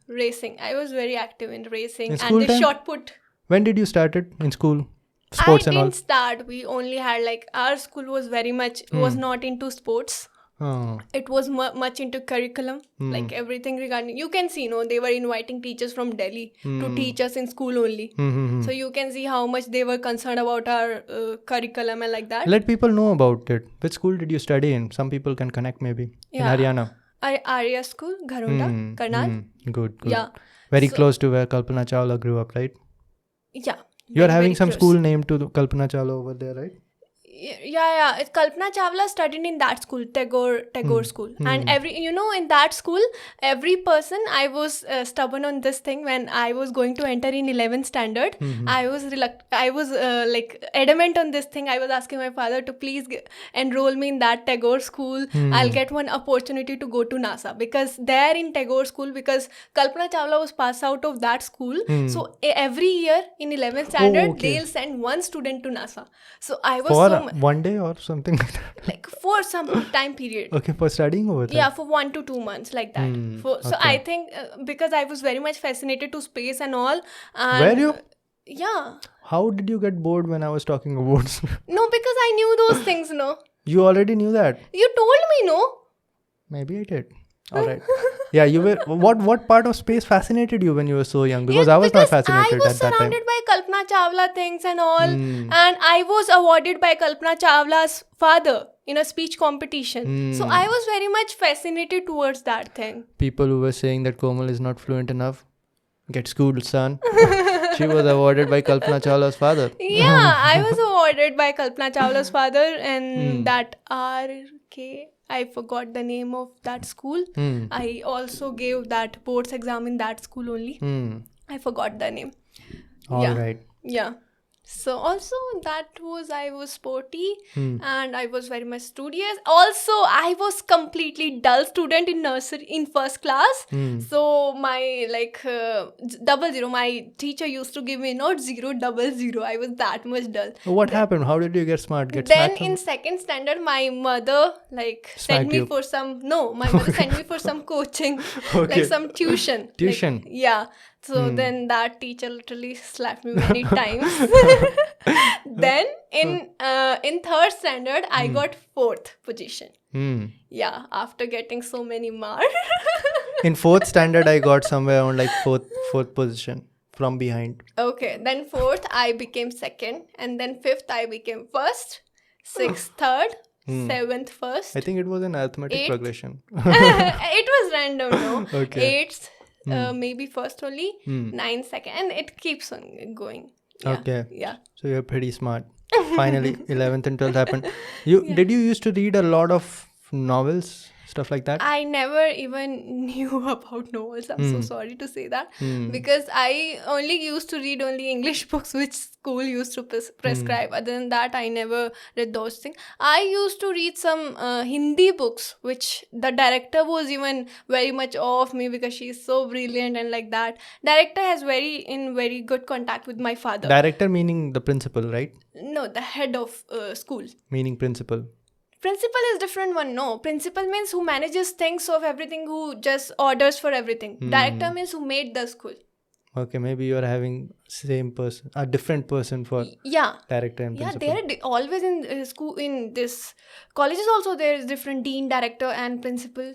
Racing. I was very active in racing In and the time? shot put. When did you start it in school? Sports I and all? didn't start. We only had our school was very much was not into sports. Oh. It was much into curriculum, like everything regarding. You can see, they were inviting teachers from Delhi to teach us in school only. So you can see how much they were concerned about our curriculum and like that. Let people know about it. Which school did you study in? Some people can connect maybe. Yeah. In Haryana. Arya School, Gharunda, Karnal. Good. Yeah. Very close to where Kalpana Chawla grew up, right? Yeah. You're having very some close. school named to Kalpana Chawla over there, right? Yeah. Kalpana Chawla studied in that school, Tagore school. And in that school, every person, I was stubborn on this thing when I was going to enter in 11th standard. I was adamant on this thing. I was asking my father to please enroll me in that Tagore school. I'll get one opportunity to go to NASA. Because there in Tagore school, because Kalpana Chawla was passed out of that school. So every year in 11th standard, they'll send one student to NASA. So I was one day or something like that? Like for some time period. Okay, for studying over there? Yeah, for 1 to 2 months like that. So I think because I was very much fascinated to space and all. And were you? Yeah. How did you get bored when I was talking about? No, because I knew those things, no. You already knew that? You told me, no. Maybe I did. All right. Yeah, you were. What part of space fascinated you when you were so young? Because I was not fascinated at that time. I was surrounded by Kalpana Chawla things and all, and I was awarded by Kalpana Chawla's father in a speech competition. So I was very much fascinated towards that thing. People who were saying that Komal is not fluent enough, get schooled, son. She was awarded by Kalpana Chawla's father. Yeah, I was awarded by Kalpana Chawla's father, and that RK. I forgot the name of that school. I also gave that boards exam in that school only. I forgot the name. All right. Yeah. So also I was sporty and I was very much studious. Also, I was completely dull student in nursery, in first class. So my 00, my teacher used to give me not 0, 00. I was that much dull. What happened? How did you get smart? Then in second standard, my mother sent me for some. No, my mother sent me for some coaching, like some tuition. Tuition. Yeah. So then that teacher literally slapped me many times. Then in third standard, I got 4th position. Yeah, after getting so many marks. In 4th standard, I got somewhere around fourth position from behind. Okay, then 4th I became 2nd, and then 5th I became 1st, 6th 3rd, 7th 1st. I think it was an arithmetic progression. It was random, no? Okay. 8th. Maybe 1st only, 9th 2nd, and it keeps on going. Yeah. Okay. Yeah. So you're pretty smart. Finally, 11th and 12th happened. Did you used to read a lot of novels, stuff like that? I never even knew about novels. I'm so sorry to say that. Because I only used to read only English books which school used to prescribe. Other than that, I never read those things. I used to read some Hindi books which the director was even very much of me because she's so brilliant and like that. Director has very good contact with my father. Director meaning the principal, right? No, the head of school. Meaning principal. Principal is different one, no. Principal means who manages things of everything, who just orders for everything. Director means who made the school. Okay, maybe you are having a different person for director and principal. Yeah, there are always in school, in this colleges also there is different dean, director and principal.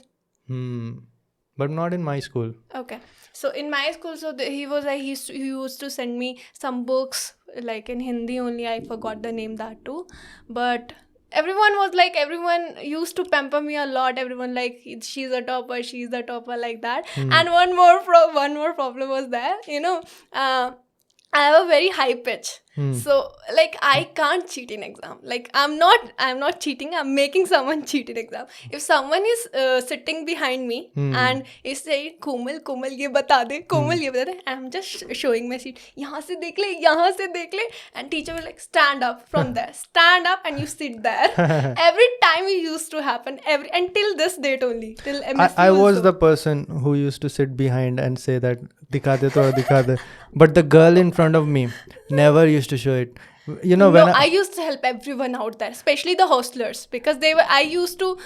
but not in my school. Okay. So in my school, so he was like, he used to send me some books, like in Hindi only. I forgot the name that too. But everyone used to pamper me a lot. Everyone like, she's a topper, she's the topper, like that. And one more problem was there. I have a very high pitch. So like I can't cheat in exam. Like I'm not cheating. I'm making someone cheat in exam. If someone is sitting behind me and is saying Komal ye bata de, Komal ye bata de, I'm just showing my seat. Yahan se dekh le, and teacher will like stand up from there. Stand up and you sit there. Every time it used to happen. Until this date only. Till MSc I was also. the person who used to sit behind and say that dikha de thoda dikha de. But the girl in front of me never used to show it. When I used to help everyone out there, especially the hostelers, because I used to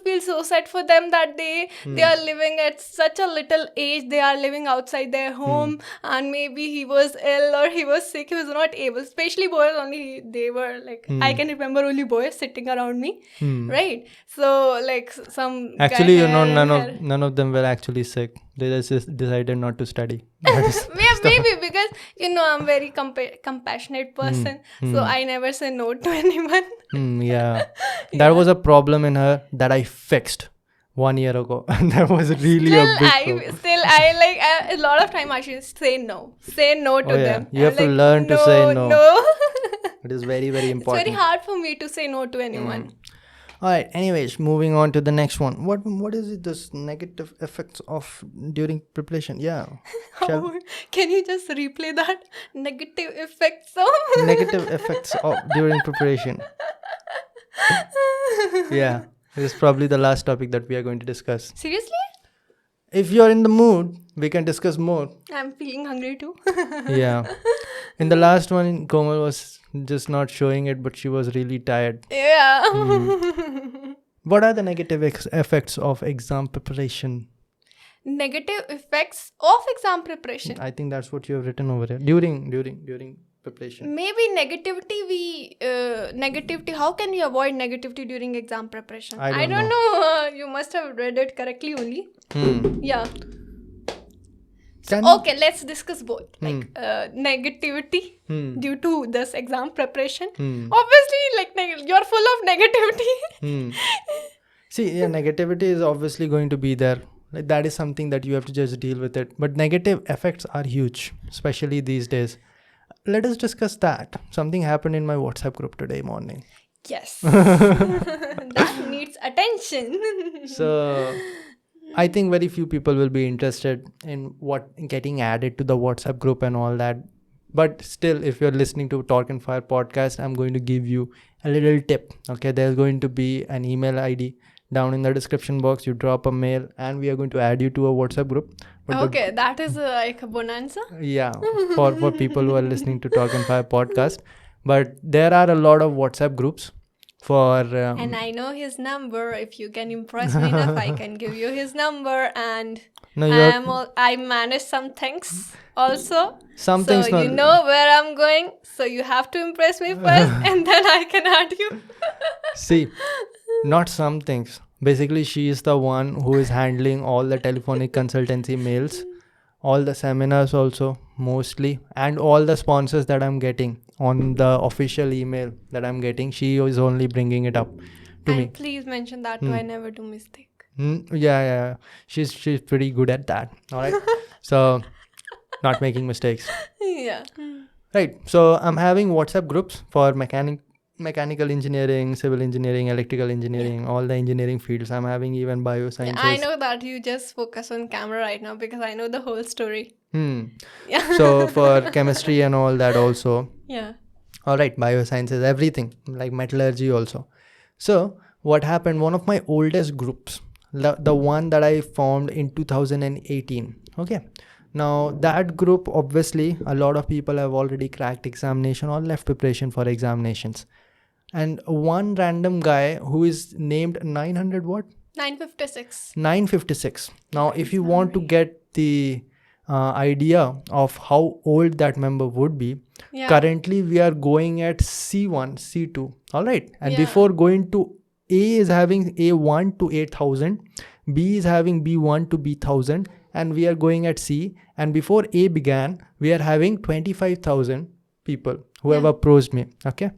feel so sad for them that they are living at such a little age. They are living outside their home, and maybe he was ill or he was sick. He was not able. Especially boys only. They were like, I can remember only boys sitting around me, right? So like some actually, guy none of them were actually sick. They just decided not to study. Maybe because I'm very compassionate person, so I never say no to anyone. Yeah, that was a problem in her that I fixed 1 year ago, and that was really a big problem. A lot of time I should say no to them. You have to learn to say no. It is very, very important. It's very hard for me to say no to anyone. Alright, anyways, moving on to the next one. What is it, this negative effects of during preparation? Yeah. Can you just replay that? Negative effects of... Negative effects of during preparation. Yeah. This is probably the last topic that we are going to discuss. Seriously? If you're in the mood, we can discuss more. I'm feeling hungry too. Yeah. In the last one, Komal was just not showing it, but she was really tired. Yeah. What are the negative effects of exam preparation? Negative effects of exam preparation? I think that's what you have written over here. During preparation. Maybe negativity. How can you avoid negativity during exam preparation? I don't know. You must have read it correctly only. Yeah. Okay, let's discuss both. Like negativity due to this exam preparation. Obviously, like you're full of negativity. See, negativity is obviously going to be there. Like that is something that you have to just deal with it. But negative effects are huge, especially these days. Let us discuss that. Something happened in my WhatsApp group today morning. Yes. That needs attention. So I think very few people will be interested in what getting added to the WhatsApp group and all that. But still, if you're listening to Torq and Fire podcast, I'm going to give you a little tip. Okay, there's going to be an email ID down in the description box. You drop a mail and we are going to add you to a WhatsApp group. But that is like a bonanza. Yeah, for people who are listening to Torq and Fire podcast. But there are a lot of WhatsApp groups for... and I know his number. If you can impress me enough, I can give you his number. And I manage some things also. Some things so you know where I'm going. So you have to impress me first and then I can add you. See, not some things. Basically, she is the one who is handling all the telephonic consultancy mails, all the seminars also, mostly, and all the sponsors that I'm getting on the official email that I'm getting. She is only bringing it up to me. Please mention that too. I never do mistake. Yeah. She's pretty good at that. All right. So, not making mistakes. Yeah. Right. So, I'm having WhatsApp groups for mechanical engineering, civil engineering, electrical engineering, all the engineering fields. I'm having even biosciences. I know that you just focus on camera right now because I know the whole story. Yeah. So for chemistry and all that also. Yeah. All right, biosciences, everything, like metallurgy also. So what happened, one of my oldest groups, the one that I formed in 2018. Okay. Now that group, obviously, a lot of people have already cracked examination or left preparation for examinations. And one random guy who is named 956. Now, if you want to get the idea of how old that member would be, currently we are going at C1, C2. All right. And before going to A is having A1 to 8000. B is having B1 to B1000, and we are going at C. And before A began, we are having 25,000 people who have approached me. Okay.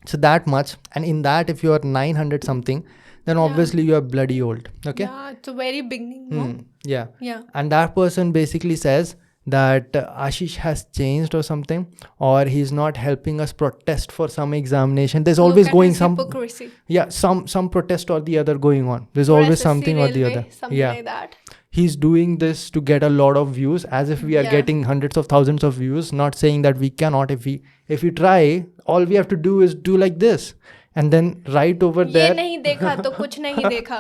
So that much. And in that, if you are 900 something, then obviously you are bloody old. Okay. Yeah, it's a very beginning. No? Yeah. Yeah. And that person basically says that Ashish has changed or something, or he's not helping us protest for some examination. There's always going some hypocrisy. Yeah, some protest or the other going on. There's always something or the other. Something like that. He's doing this to get a lot of views, as if we are getting hundreds of thousands of views. Not saying that we cannot. If we try, all we have to do is do like this. And then right over there. ये नहीं देखा तो कुछ नहीं देखा.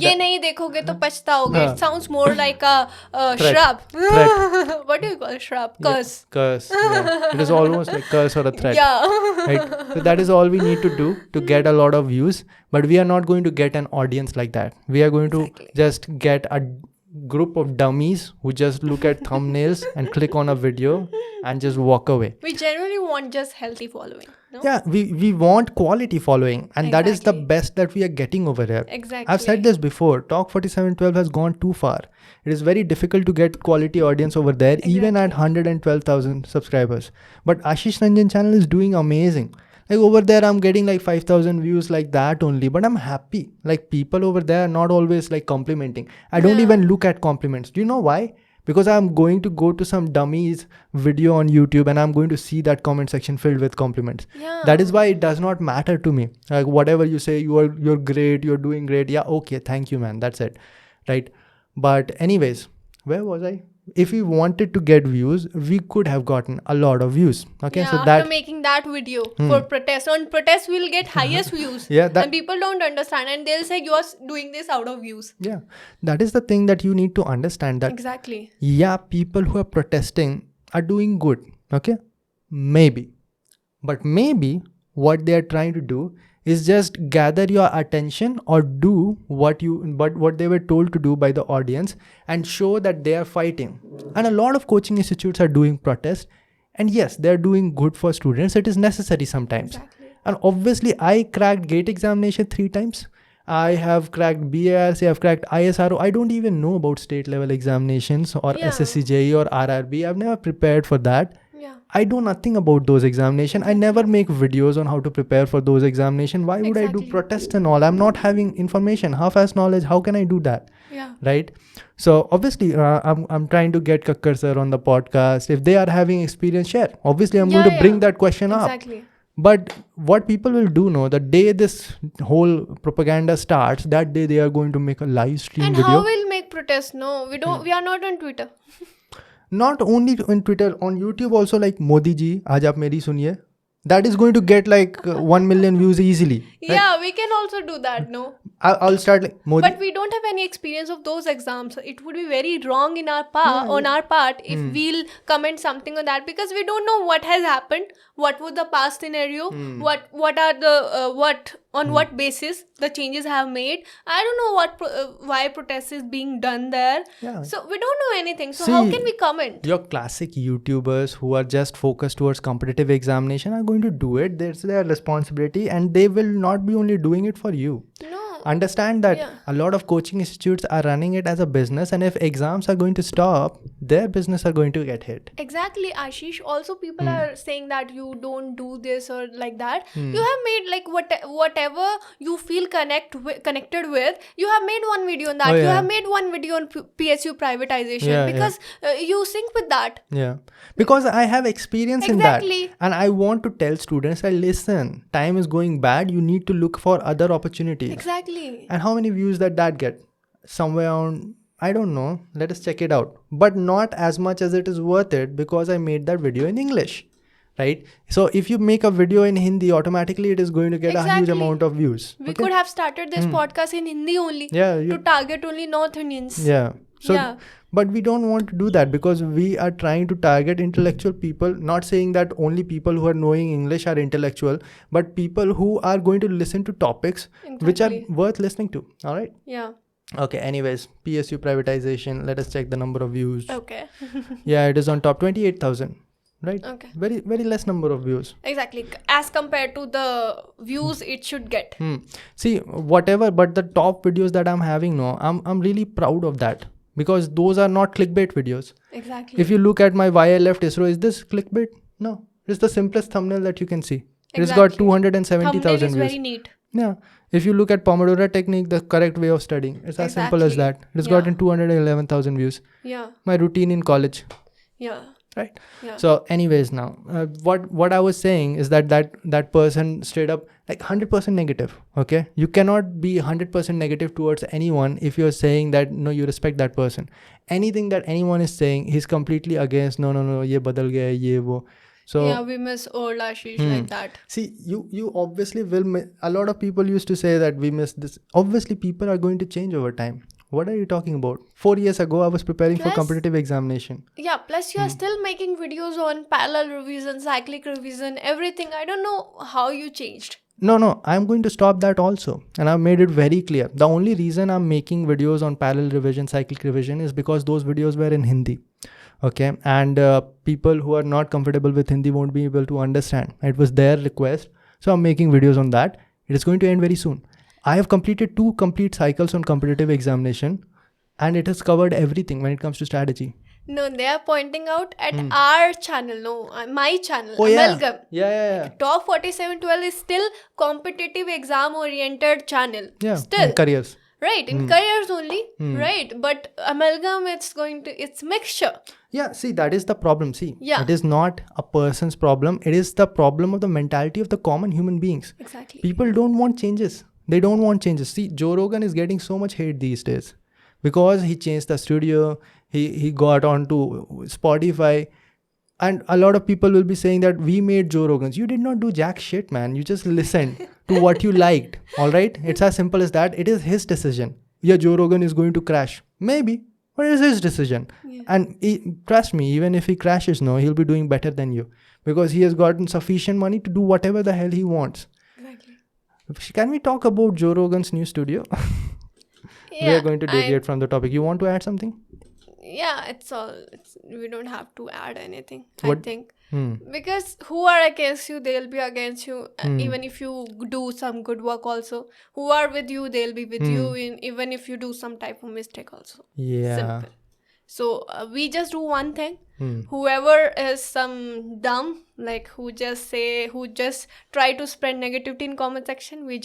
ये नहीं देखोगे तो पछताओगे. It sounds more like a shrub. What do you call a shrub? Curse. Curse. Yeah. It is almost like curse or a threat. Yeah. Right? So that is all we need to do to get a lot of views. But we are not going to get an audience like that. We are going to just get a group of dummies who just look at thumbnails and click on a video and just walk away. We generally want just healthy following. No? Yeah, we want quality following, and that is the best that we are getting over here. Exactly. I've said this before. Talk 4712 has gone too far. It is very difficult to get quality audience over there, even at 112,000 subscribers. But Ashish Ranjan channel is doing amazing. Like over there, I'm getting like 5,000 views like that only, but I'm happy. Like people over there are not always like complimenting. I don't even look at compliments. Do you know why? Because I'm going to go to some dummies video on YouTube and I'm going to see that comment section filled with compliments. Yeah. That is why it does not matter to me. Like whatever you say, you're great, you're doing great. Yeah, okay, thank you, man. That's it. Right? But anyways, where was I? If we wanted to get views, we could have gotten a lot of views. Okay, yeah, so after making that video for protest, on protest we'll get highest views. Yeah, and people don't understand, and they'll say you are doing this out of views. Yeah, that is the thing that you need to understand. That exactly. Yeah, people who are protesting are doing good. Okay, maybe, but maybe what they are trying to do is just gather your attention or do what they were told to do by the audience and show that they are fighting. And a lot of coaching institutes are doing protests, and yes, they're doing good for students. It is necessary sometimes. Exactly. And obviously I cracked GATE examination 3 times. I have cracked BARC, I've cracked ISRO. I don't even know about state level examinations or SSCJE or RRB. I've never prepared for that. I know nothing about those examinations. I never make videos on how to prepare for those examinations. Why would I do protests and all? I'm not having information, half-ass knowledge. How can I do that? Yeah. Right? So obviously, I'm trying to get Kakkar sir on the podcast. If they are having experience, share. Obviously, I'm going to bring that question up. Exactly. But what people will do know, the day this whole propaganda starts, that day they are going to make a live stream video. And how will make protests? No, we don't. We are not on Twitter. Not only on Twitter, on YouTube also, like Modi ji, aaj aap meri suniye. That is going to get like 1 million views easily. Right? Yeah, we can also do that, no? I'll start like Modi. But we don't have any experience of those exams. It would be very wrong in our on our part if we'll comment something on that, because we don't know what has happened, what was the past scenario, what are the on what basis the changes have made. I don't know why protest is being done there. Yeah. So we don't know anything. So how can we comment? Your classic YouTubers who are just focused towards competitive examination are going to do it. That's their responsibility, and they will not be only doing it for you. No. Understand that a lot of coaching institutes are running it as a business, and if exams are going to stop, their business are going to get hit. Exactly, Ashish. Also, people are saying that you don't do this or like that. You have made like whatever you feel connected with. You have made one video on that. You have made one video on PSU privatization because you sync with that. Yeah, because I have experience in that, and I want to tell students that listen, time is going bad. You need to look for other opportunities. Exactly. And how many views that get? Somewhere on, I don't know. Let us check it out. But not as much as it is worth it, because I made that video in English. Right? So if you make a video in Hindi, automatically it is going to get a huge amount of views. We could have started this podcast in Hindi only. To target only North Indians. Yeah. So, but we don't want to do that, because we are trying to target intellectual people. Not saying that only people who are knowing English are intellectual, but people who are going to listen to topics which are worth listening to. All right? Yeah. Okay, anyways, PSU privatization. Let us check the number of views. Okay. Yeah, it is on top 28,000. right? Okay. Very, very less number of views. Exactly. As compared to the views it should get. See, whatever, but the top videos that I'm having now, I'm really proud of that, because those are not clickbait videos. Exactly. If you look at my why I left ISRO, is this clickbait? No. It's the simplest thumbnail that you can see. It's got 270,000 Thumbnail is views. very neat. Yeah. If you look at Pomodoro technique, the correct way of studying, it's as simple as that. It's gotten 211,000 vieys. Yeah. My routine in college. Yeah. Right. Yeah. So anyways, now what I was saying is that person straight up like 100% negative. Okay, you cannot be 100% negative towards anyone if you're saying that no, you respect that person. Anything that anyone is saying, he's completely against. No, ye badal gaya, ye wo. So yeah, we miss old Ashish like that. See, you obviously will miss. A lot of people used to say that we miss this. Obviously, people are going to change over time. What are you talking about? 4 years ago, I was preparing for competitive examination. Yeah, plus you are still making videos on parallel revision, cyclic revision, everything. I don't know how you changed. No, I'm going to stop that also. And I've made it very clear. The only reason I'm making videos on parallel revision, cyclic revision is because those videos were in Hindi. Okay, and people who are not comfortable with Hindi won't be able to understand. It was their request. So I'm making videos on that. It is going to end very soon. I have completed 2 complete cycles on competitive examination, and it has covered everything when it comes to strategy. No, they are pointing out at our channel, my channel, Oh, Amalgam. Yeah. Torq 4712 is still competitive exam oriented channel. Yeah, Still. and careers. Right, in careers only, right? But Amalgam, it's mixture. Yeah, see, that is the problem. See, Yeah. It is not a person's problem. It is the problem of the mentality of the common human beings. Exactly. People don't want changes. They don't want changes. See, Joe Rogan is getting so much hate these days because he changed the studio. He got onto Spotify. And a lot of people will be saying that we made Joe Rogans. You did not do jack shit, man. You just listened to what you liked. All right? It's as simple as that. It is his decision. Yeah, Joe Rogan is going to crash. Maybe. But it is his decision. Yeah. And trust me, even if he crashes, he'll be doing better than you. Because he has gotten sufficient money to do whatever the hell he wants. Exactly. Can we talk about Joe Rogan's new studio? We are going to deviate from the topic. You want to add something? Yeah, we don't have to add anything, I think. Because who are against you, they'll be against you. Even if you do some good work also. Who are with you, they'll be with you even if you do some type of mistake also. Yeah. Simple. So we just do one thing. Whoever is some dumb, like who just try to spread negativity in comment section, we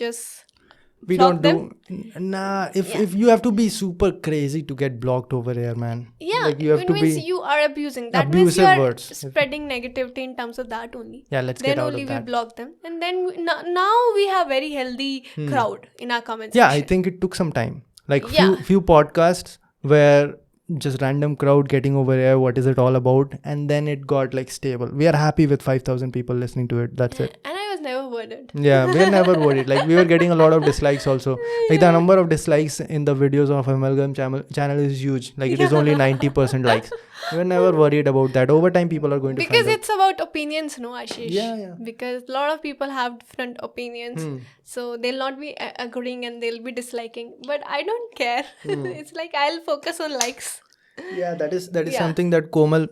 don't do. Nah, if you have to be super crazy to get blocked over here, man. Yeah, like you have it to means be you are abusing. That means you are spreading negativity in terms of that only. Yeah, let's get out of that. Then only we block them. And then now we have very healthy crowd in our comments section. Yeah, I think it took some time. Like few podcasts where just random crowd getting over here, what is it all about? And then it got like stable. We are happy with 5,000 people listening to it. That's it. And I was never worried. Yeah, we were never worried. Like we were getting a lot of dislikes also. Like the number of dislikes in the videos of Amalgam channel is huge. Like it is only 90% likes. We were never worried about that. Over time, people are going to because it's about opinions, no, Ashish? Yeah. Because a lot of people have different opinions. So they'll not be agreeing and they'll be disliking. But I don't care. It's like I'll focus on likes. Yeah, that is something that Komal...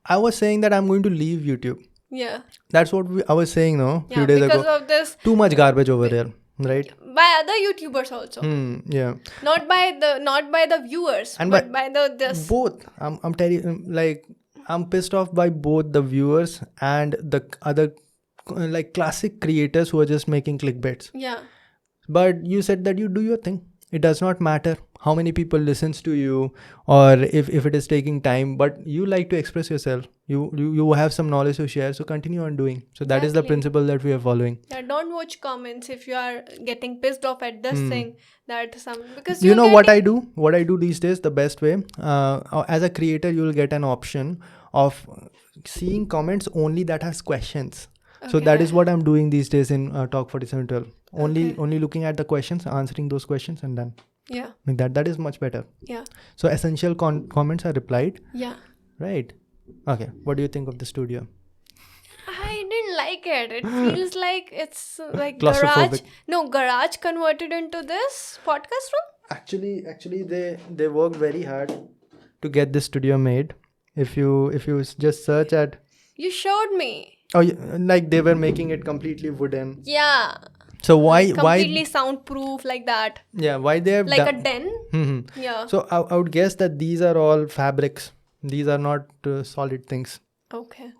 I was saying that I'm going to leave YouTube. Yeah. That's what I was saying, few days ago. Because of this... Too much garbage over there, right? By other YouTubers also. Yeah. Not by the viewers, but by this. Both. I'm pissed off by both the viewers and the other like classic creators who are just making clickbaits. Yeah. But you said that you do your thing. It does not matter how many people listens to you or if it is taking time, but you like to express yourself. You have some knowledge to share, so continue on doing. So that is the principle that we are following. Yeah, don't watch comments if you are getting pissed off at this thing because you know what I do? What I do these days, the best way, as a creator, you will get an option of seeing comments only that has questions. Okay. So that is what I'm doing these days in Torq 4712. Only looking at the questions, answering those questions, and done. Yeah. Like that is much better. Yeah. So essential comments are replied. Yeah. Right. Okay. What do you think of the studio? I didn't like it. It feels like it's like claustrophobic. Garage converted into this podcast room. Actually, they worked very hard to get this studio made. If you just search at You showed me. Oh, like they were making it completely wooden. Yeah. So why Completely soundproof like that. Yeah, why they have Like a den. Mm-hmm. Yeah. So I would guess that these are all fabrics. These are not solid things. Okay.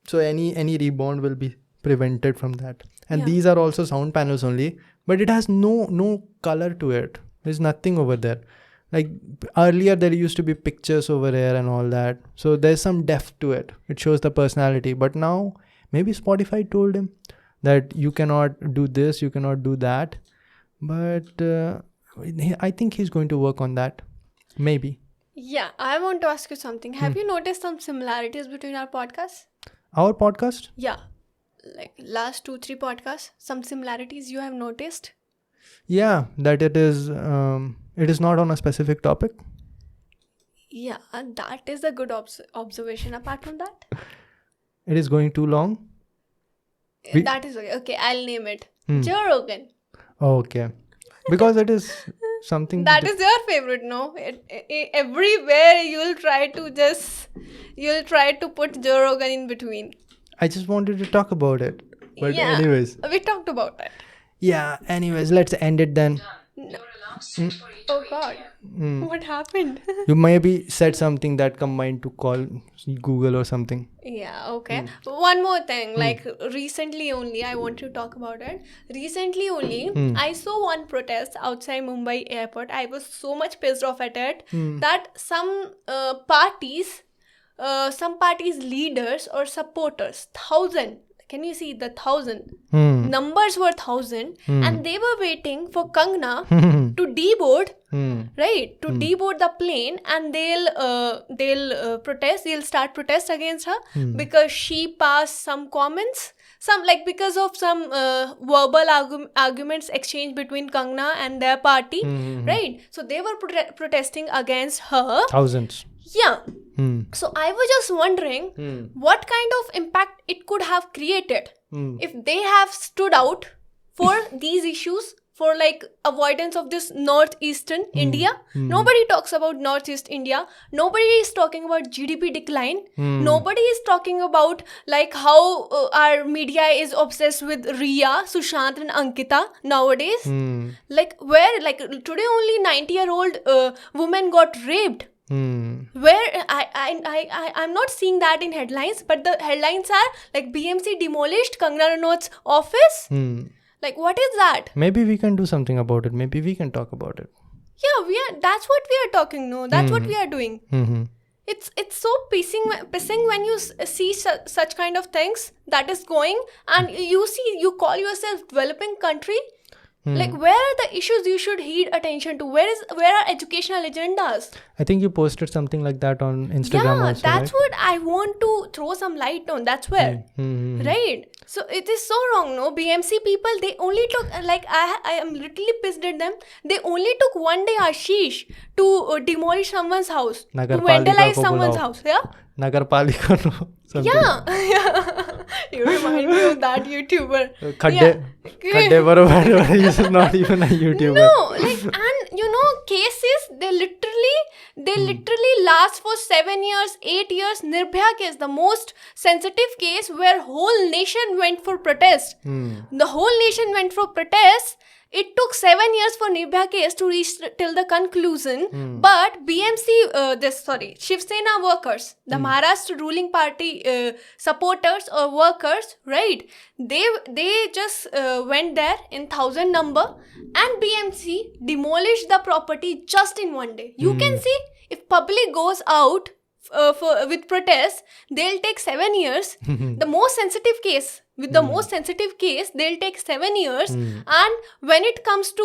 So any rebound will be prevented from that. And Yeah. these are also sound panels only, but it has no color to it. There's nothing over there. Like earlier there used to be pictures over here and all that. So there's some depth to it. It shows the personality. But now maybe Spotify told him that you cannot do this, you cannot do that. But I think he's going to work on that. Maybe. Yeah, I want to ask you something. Have you noticed some similarities between our podcasts? Our podcast? Yeah. Like last 2-3 podcasts, some similarities you have noticed? Yeah, that it is not on a specific topic. Yeah, and that is a good observation. Apart from that, It is going too long. that is okay. Okay, I'll name it. Joe Rogan. Okay. Because it is something That is your favorite, no? Everywhere you'll try to put Joe Rogan in between. I just wanted to talk about it. But Yeah, anyways. we talked about it. Yeah, anyways, let's end it then. No. Oh God. What happened? You maybe said something that combined to call Google or something. Yeah, okay. One more thing, like recently only, I want to talk about it. Recently only, I saw one protest outside Mumbai airport. I was so much pissed off at it that some parties leaders or supporters, 1,000, can you see the 1,000? Numbers were 1,000 and they were waiting for Kangana to deboard, right? To deboard the plane, and they'll protest. They'll start protest against her because she passed some comments, because of some verbal arguments exchanged between Kangana and their party, right? So they were protesting against her. Thousands. Yeah. So I was just wondering what kind of impact it could have created if they have stood out for these issues, for like avoidance of this northeastern India. Nobody talks about northeast India. Nobody is talking about GDP decline. Nobody is talking about like how our media is obsessed with Riya, Sushant and Ankita nowadays. Like where, like today only 90-year-old woman got raped. Where I'm not seeing that in headlines, but the headlines are like BMC demolished Kangana Ranaut's office. Like what is that? Maybe we can do something about it. Maybe we can talk about it. Yeah, that's what we are talking. No, that's what we are doing. It's so pissing when you see such kind of things that is going, and you call yourself developing country. Like where are the issues you should heed attention to? Where are educational agendas? I think you posted something like that on Instagram Yeah, also, that's right? what I want to throw some light on. That's where, right? So it is so wrong, no? BMC people, they only took, like I am literally pissed at them. They only took one day Ashish to demolish someone's house, to vandalize someone's house. Yeah. Nagarpalika. Yeah. You remind me of that YouTuber. Khadde Barobar is not even a YouTuber. No, like, and you know, cases, they literally last for 7 years, 8 years. Nirbhaya case, the most sensitive case where whole nation went for protest. The whole nation went for protest. It took 7 years for Nirbhaya case to reach till the conclusion. But BMC, Shiv Sena workers, the Maharashtra ruling party supporters or workers, right? They just went there in 1,000 number, and BMC demolished the property just in one day. You can see, if public goes out with protests, they'll take 7 years. The most sensitive case. With the most sensitive case, they'll take 7 years. And when it comes to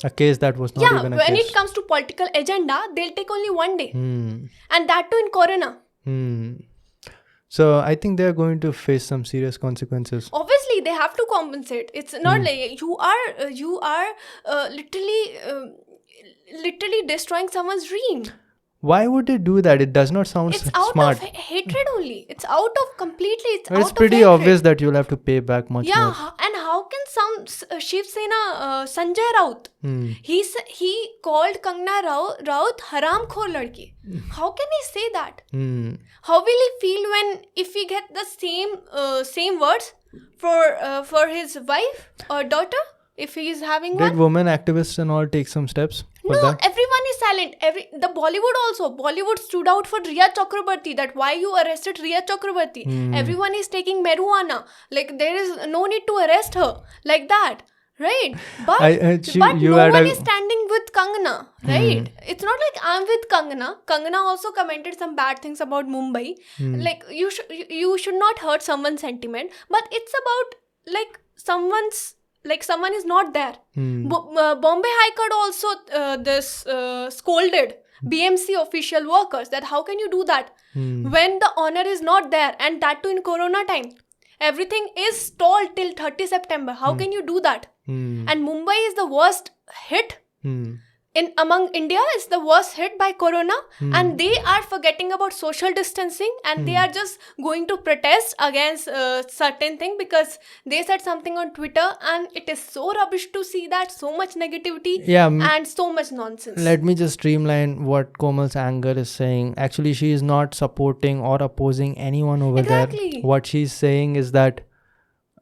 a case that was not even a case. When it comes to political agenda, they'll take only one day. And that too in Corona. So I think they're going to face some serious consequences. Obviously, they have to compensate. It's not like you are literally destroying someone's dream. Why would they do that? It does not sound It's out smart. of hatred only. It's out of completely. It's But out it's of pretty hatred. obvious that you'll have to pay back much Yeah, more. and how can some Shiv Sena Sanjay Raut? He called Kangana Raut haram khor ladki. How can he say that? How will he feel when if he get the same words for his wife or daughter if he is having Did one? women activists and all take some steps for No, that? everyone is silent. The Bollywood stood out for Riya Chakrabarti, that why you arrested Riya Chakrabarti. Everyone is taking marijuana. Like, there is no need to arrest her. Like that. Right? But no one is standing with Kangana. Right? It's not like I'm with Kangana. Kangana also commented some bad things about Mumbai. Like, you should not hurt someone's sentiment. But it's about, like, someone is not there. Bombay High Court also scolded BMC official workers that how can you do that when the honor is not there, and that too in Corona time. Everything is stalled till 30 September. How can you do that? And Mumbai is the worst hit. Among India is the worst hit by Corona, and they are forgetting about social distancing, and they are just going to protest against certain thing because they said something on Twitter, and it is so rubbish to see that, so much negativity and so much nonsense. Let me just streamline what Komal's anger is saying. Actually, she is not supporting or opposing anyone over there. What she's saying is that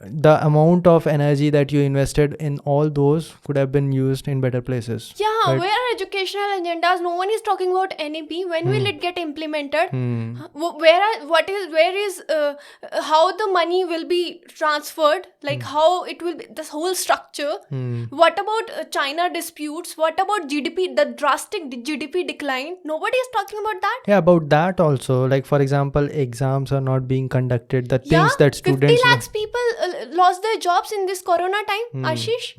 the amount of energy that you invested in all those could have been used in better places. Yeah, right? Where are educational agendas? No one is talking about NEP. When will it get implemented? Where is how the money will be transferred? Like how it will be, this whole structure. What about China disputes? What about GDP, the drastic GDP decline? Nobody is talking about that. Yeah, about that also. Like, for example, exams are not being conducted. The things that students... 50 lakhs people lost their jobs in this Corona time, Ashish.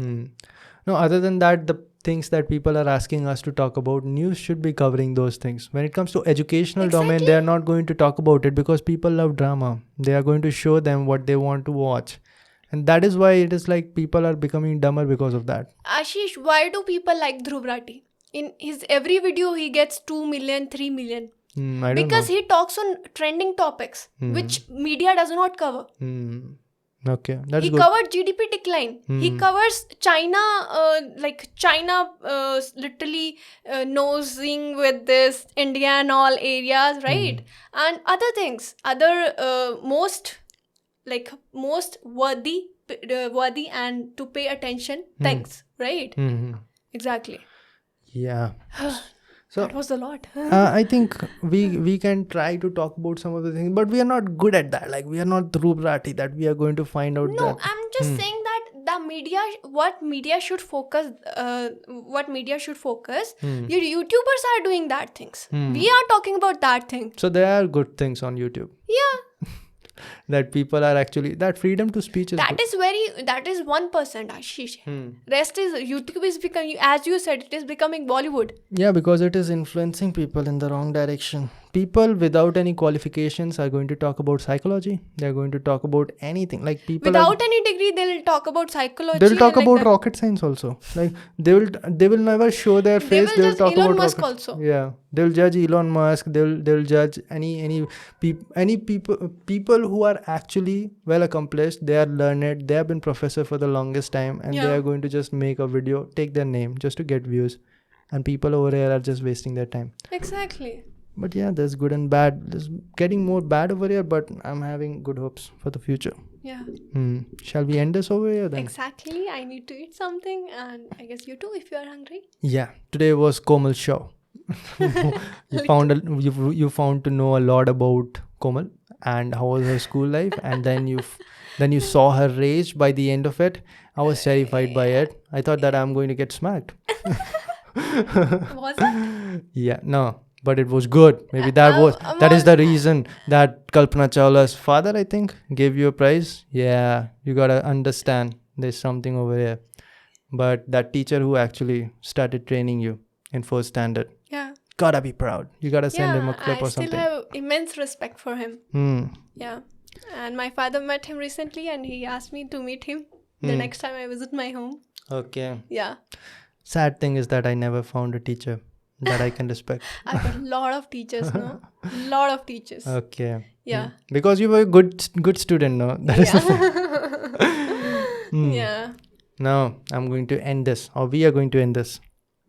No, other than that, the things that people are asking us to talk about, news should be covering those things. When it comes to educational domain, they are not going to talk about it because people love drama. They are going to show them what they want to watch. And that is why it is like people are becoming dumber because of that. Ashish, why do people like Dhruv Rathi? In his every video, he gets 2 million, 3 million. Because he talks on trending topics, which media does not cover. Okay, that's he good. Covered GDP decline. He covers China, literally nosing with this India and all areas, right? And other things, most worthy and to pay attention things, right? Exactly. Yeah. So that was a lot. I think we can try to talk about some of the things, but we are not good at that. Like, we are not Dhruv Rathi that we are going to find out. No, I'm just saying that the media, what media should focus. Your YouTubers are doing that things. We are talking about that thing. So there are good things on YouTube. Yeah. That people are actually, that freedom to speech is that good. That is 1%, Ashish. Rest is YouTube is becoming, as you said, it is becoming Bollywood. Yeah, because it is influencing people in the wrong direction. People without any qualifications are going to talk about psychology. They're going to talk about anything. Like, people without any degree, they'll talk about psychology. They'll talk about rocket science also. Like, they will never show their face. They'll talk Elon about Musk rocket. also. Yeah, they'll judge Elon Musk. They'll judge any people who are actually well accomplished. They are learned. They have been professor for the longest time, and they are going to just make a video, take their name just to get views, and people over here are just wasting their time. Exactly. But yeah, there's good and bad. There's getting more bad over here, but I'm having good hopes for the future. Yeah. Shall we end this over here then? Exactly. I need to eat something, and I guess you too if you are hungry. Yeah. Today was Komal's show. You found to know a lot about Komal and how was her school life, and then you saw her rage by the end of it. I was terrified by it. I thought that I'm going to get smacked. Was it? Yeah. No. But it was good. Maybe that is the reason that Kalpana Chawla's father, I think, gave you a prize. Yeah, you gotta understand there's something over here. But that teacher who actually started training you in 1st standard, gotta be proud. You gotta send him a clip or something. I still have immense respect for him. Yeah. And my father met him recently, and he asked me to meet him the next time I visit my home. Okay. Yeah. Sad thing is that I never found a teacher that I can respect. I've got a lot of teachers, no? Lot of teachers. Okay. Yeah. Because you were a good student, no? That is Yeah. Now I'm going to end this, or we are going to end this.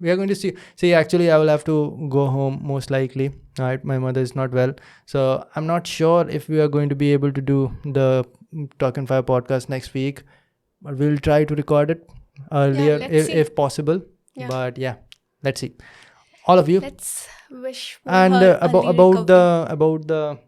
We are going to see. Actually, I will have to go home most likely. Right, my mother is not well, so I'm not sure if we are going to be able to do the Talk and Fire podcast next week. But we'll try to record it earlier if possible. Yeah. But yeah, let's see. All of you. Let's wish for And her about the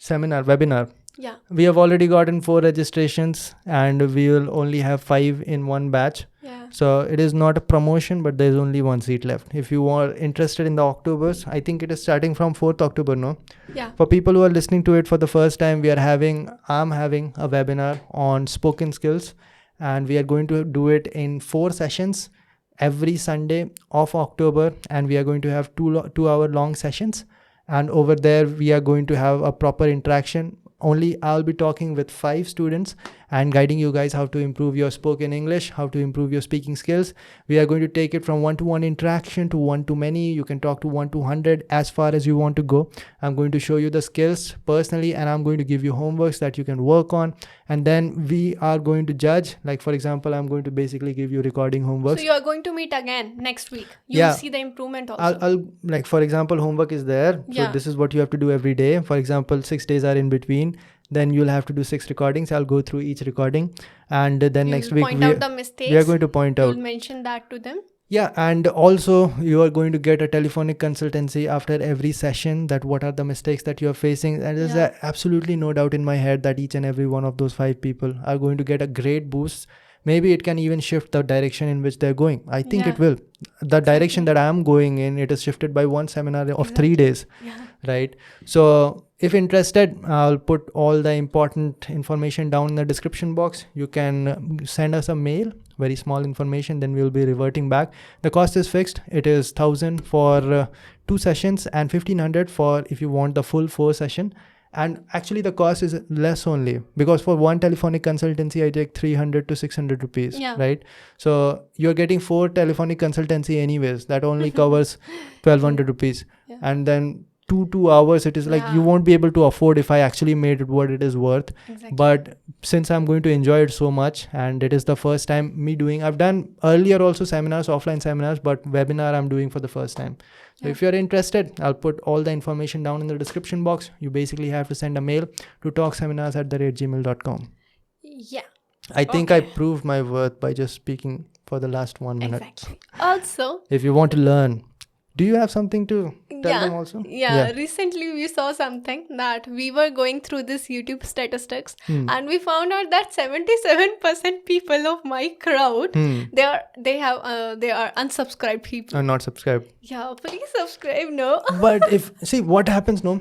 webinar. Yeah. We have already gotten 4 registrations, and we will only have 5 in one batch. Yeah. So it is not a promotion, but there is only 1 seat left. If you are interested in the Octobers, I think it is starting from 4th October, no? Yeah. For people who are listening to it for the first time, I'm having a webinar on spoken skills, and we are going to do it in 4 sessions every Sunday of October, and we are going to have 2-hour long sessions. And over there, we are going to have a proper interaction. Only I'll be talking with 5 students and guiding you guys how to improve your spoken English, how to improve your speaking skills. We are going to take it from 1-to-1 interaction to 1-to-many. You can talk to 1-to-100 as far as you want to go. I'm going to show you the skills personally, and I'm going to give you homeworks that you can work on. And then we are going to judge. Like, for example, I'm going to basically give you recording homeworks. So you are going to meet again next week. You'll see the improvement also. I'll like, for example, homework is there. So this is what you have to do every day. For example, 6 days are in between. Then you'll have to do 6 recordings. I'll go through each recording, and then next week point out the mistakes. We are going to point out. You'll mention that to them. Yeah, and also you are going to get a telephonic consultancy after every session, that what are the mistakes that you are facing. And there's absolutely no doubt in my head that each and every one of those 5 people are going to get a great boost. Maybe it can even shift the direction in which they're going. I think it will. The direction that I'm going in, it is shifted by one seminar of 3 days. Yeah. Right? So if interested, I'll put all the important information down in the description box. You can send us a mail, very small information, then we'll be reverting back. The cost is fixed. It is 1,000 for 2 sessions and 1,500 for if you want the full 4 session. And actually the cost is less only, because for one telephonic consultancy, I take 300 to 600 rupees, right? So you're getting 4 telephonic consultancy anyways. That only covers 1,200 rupees. Yeah. And then 2 hours, it is like you won't be able to afford if I actually made it what it is worth. Exactly. But since I'm going to enjoy it so much, and it is the first time I've done earlier also seminars, offline seminars, but webinar I'm doing for the first time. So if you're interested, I'll put all the information down in the description box. You basically have to send a mail to torqseminars@gmail.com. Yeah. I think I proved my worth by just speaking for the last 1 minute. Exactly. Also, if you want to learn, do you have something to tell them also? Yeah. Recently we saw something that we were going through this YouTube statistics and we found out that 77% people of my crowd, they are unsubscribed people. Not subscribed. Yeah, please subscribe, no? But see what happens, no?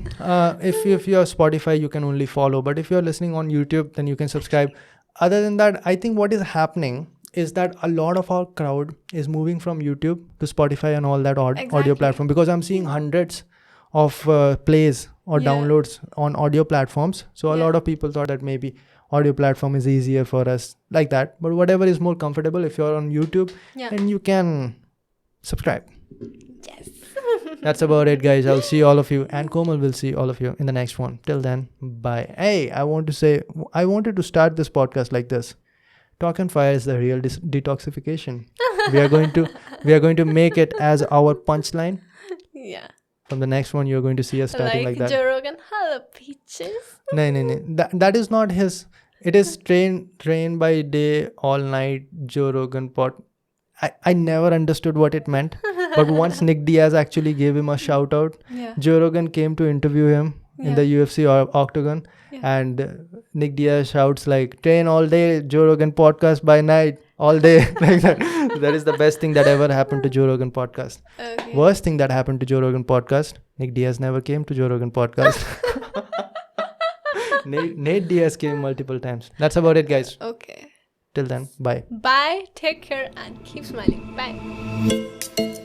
If you're Spotify, you can only follow. But if you're listening on YouTube, then you can subscribe. Other than that, I think what is happening is that a lot of our crowd is moving from YouTube to Spotify and all that audio platform, because I'm seeing hundreds of plays or downloads on audio platforms. So a lot of people thought that maybe audio platform is easier for us like that. But whatever is more comfortable, if you're on YouTube, then you can subscribe. Yes. That's about it, guys. I'll see all of you, and Komal will see all of you in the next one. Till then, bye. Hey, I wanted to start this podcast like this. Talk and Fire is the real detoxification. We are going to make it as our punchline. Yeah. From the next one, you're going to see us starting like that. Joe Rogan, hello peaches. No. That is not his. It is train by day, all night, Joe Rogan pod. I never understood what it meant. But once Nick Diaz actually gave him a shout out, Joe Rogan came to interview him in the UFC or Octagon. And Nick Diaz shouts like, train all day, Joe Rogan podcast by night, all day. Like that. That is the best thing that ever happened to Joe Rogan podcast. Okay. Worst thing that happened to Joe Rogan podcast, Nick Diaz never came to Joe Rogan podcast. Nate Diaz came multiple times. That's about it, guys. Okay. Till then, bye. Bye, take care and keep smiling. Bye.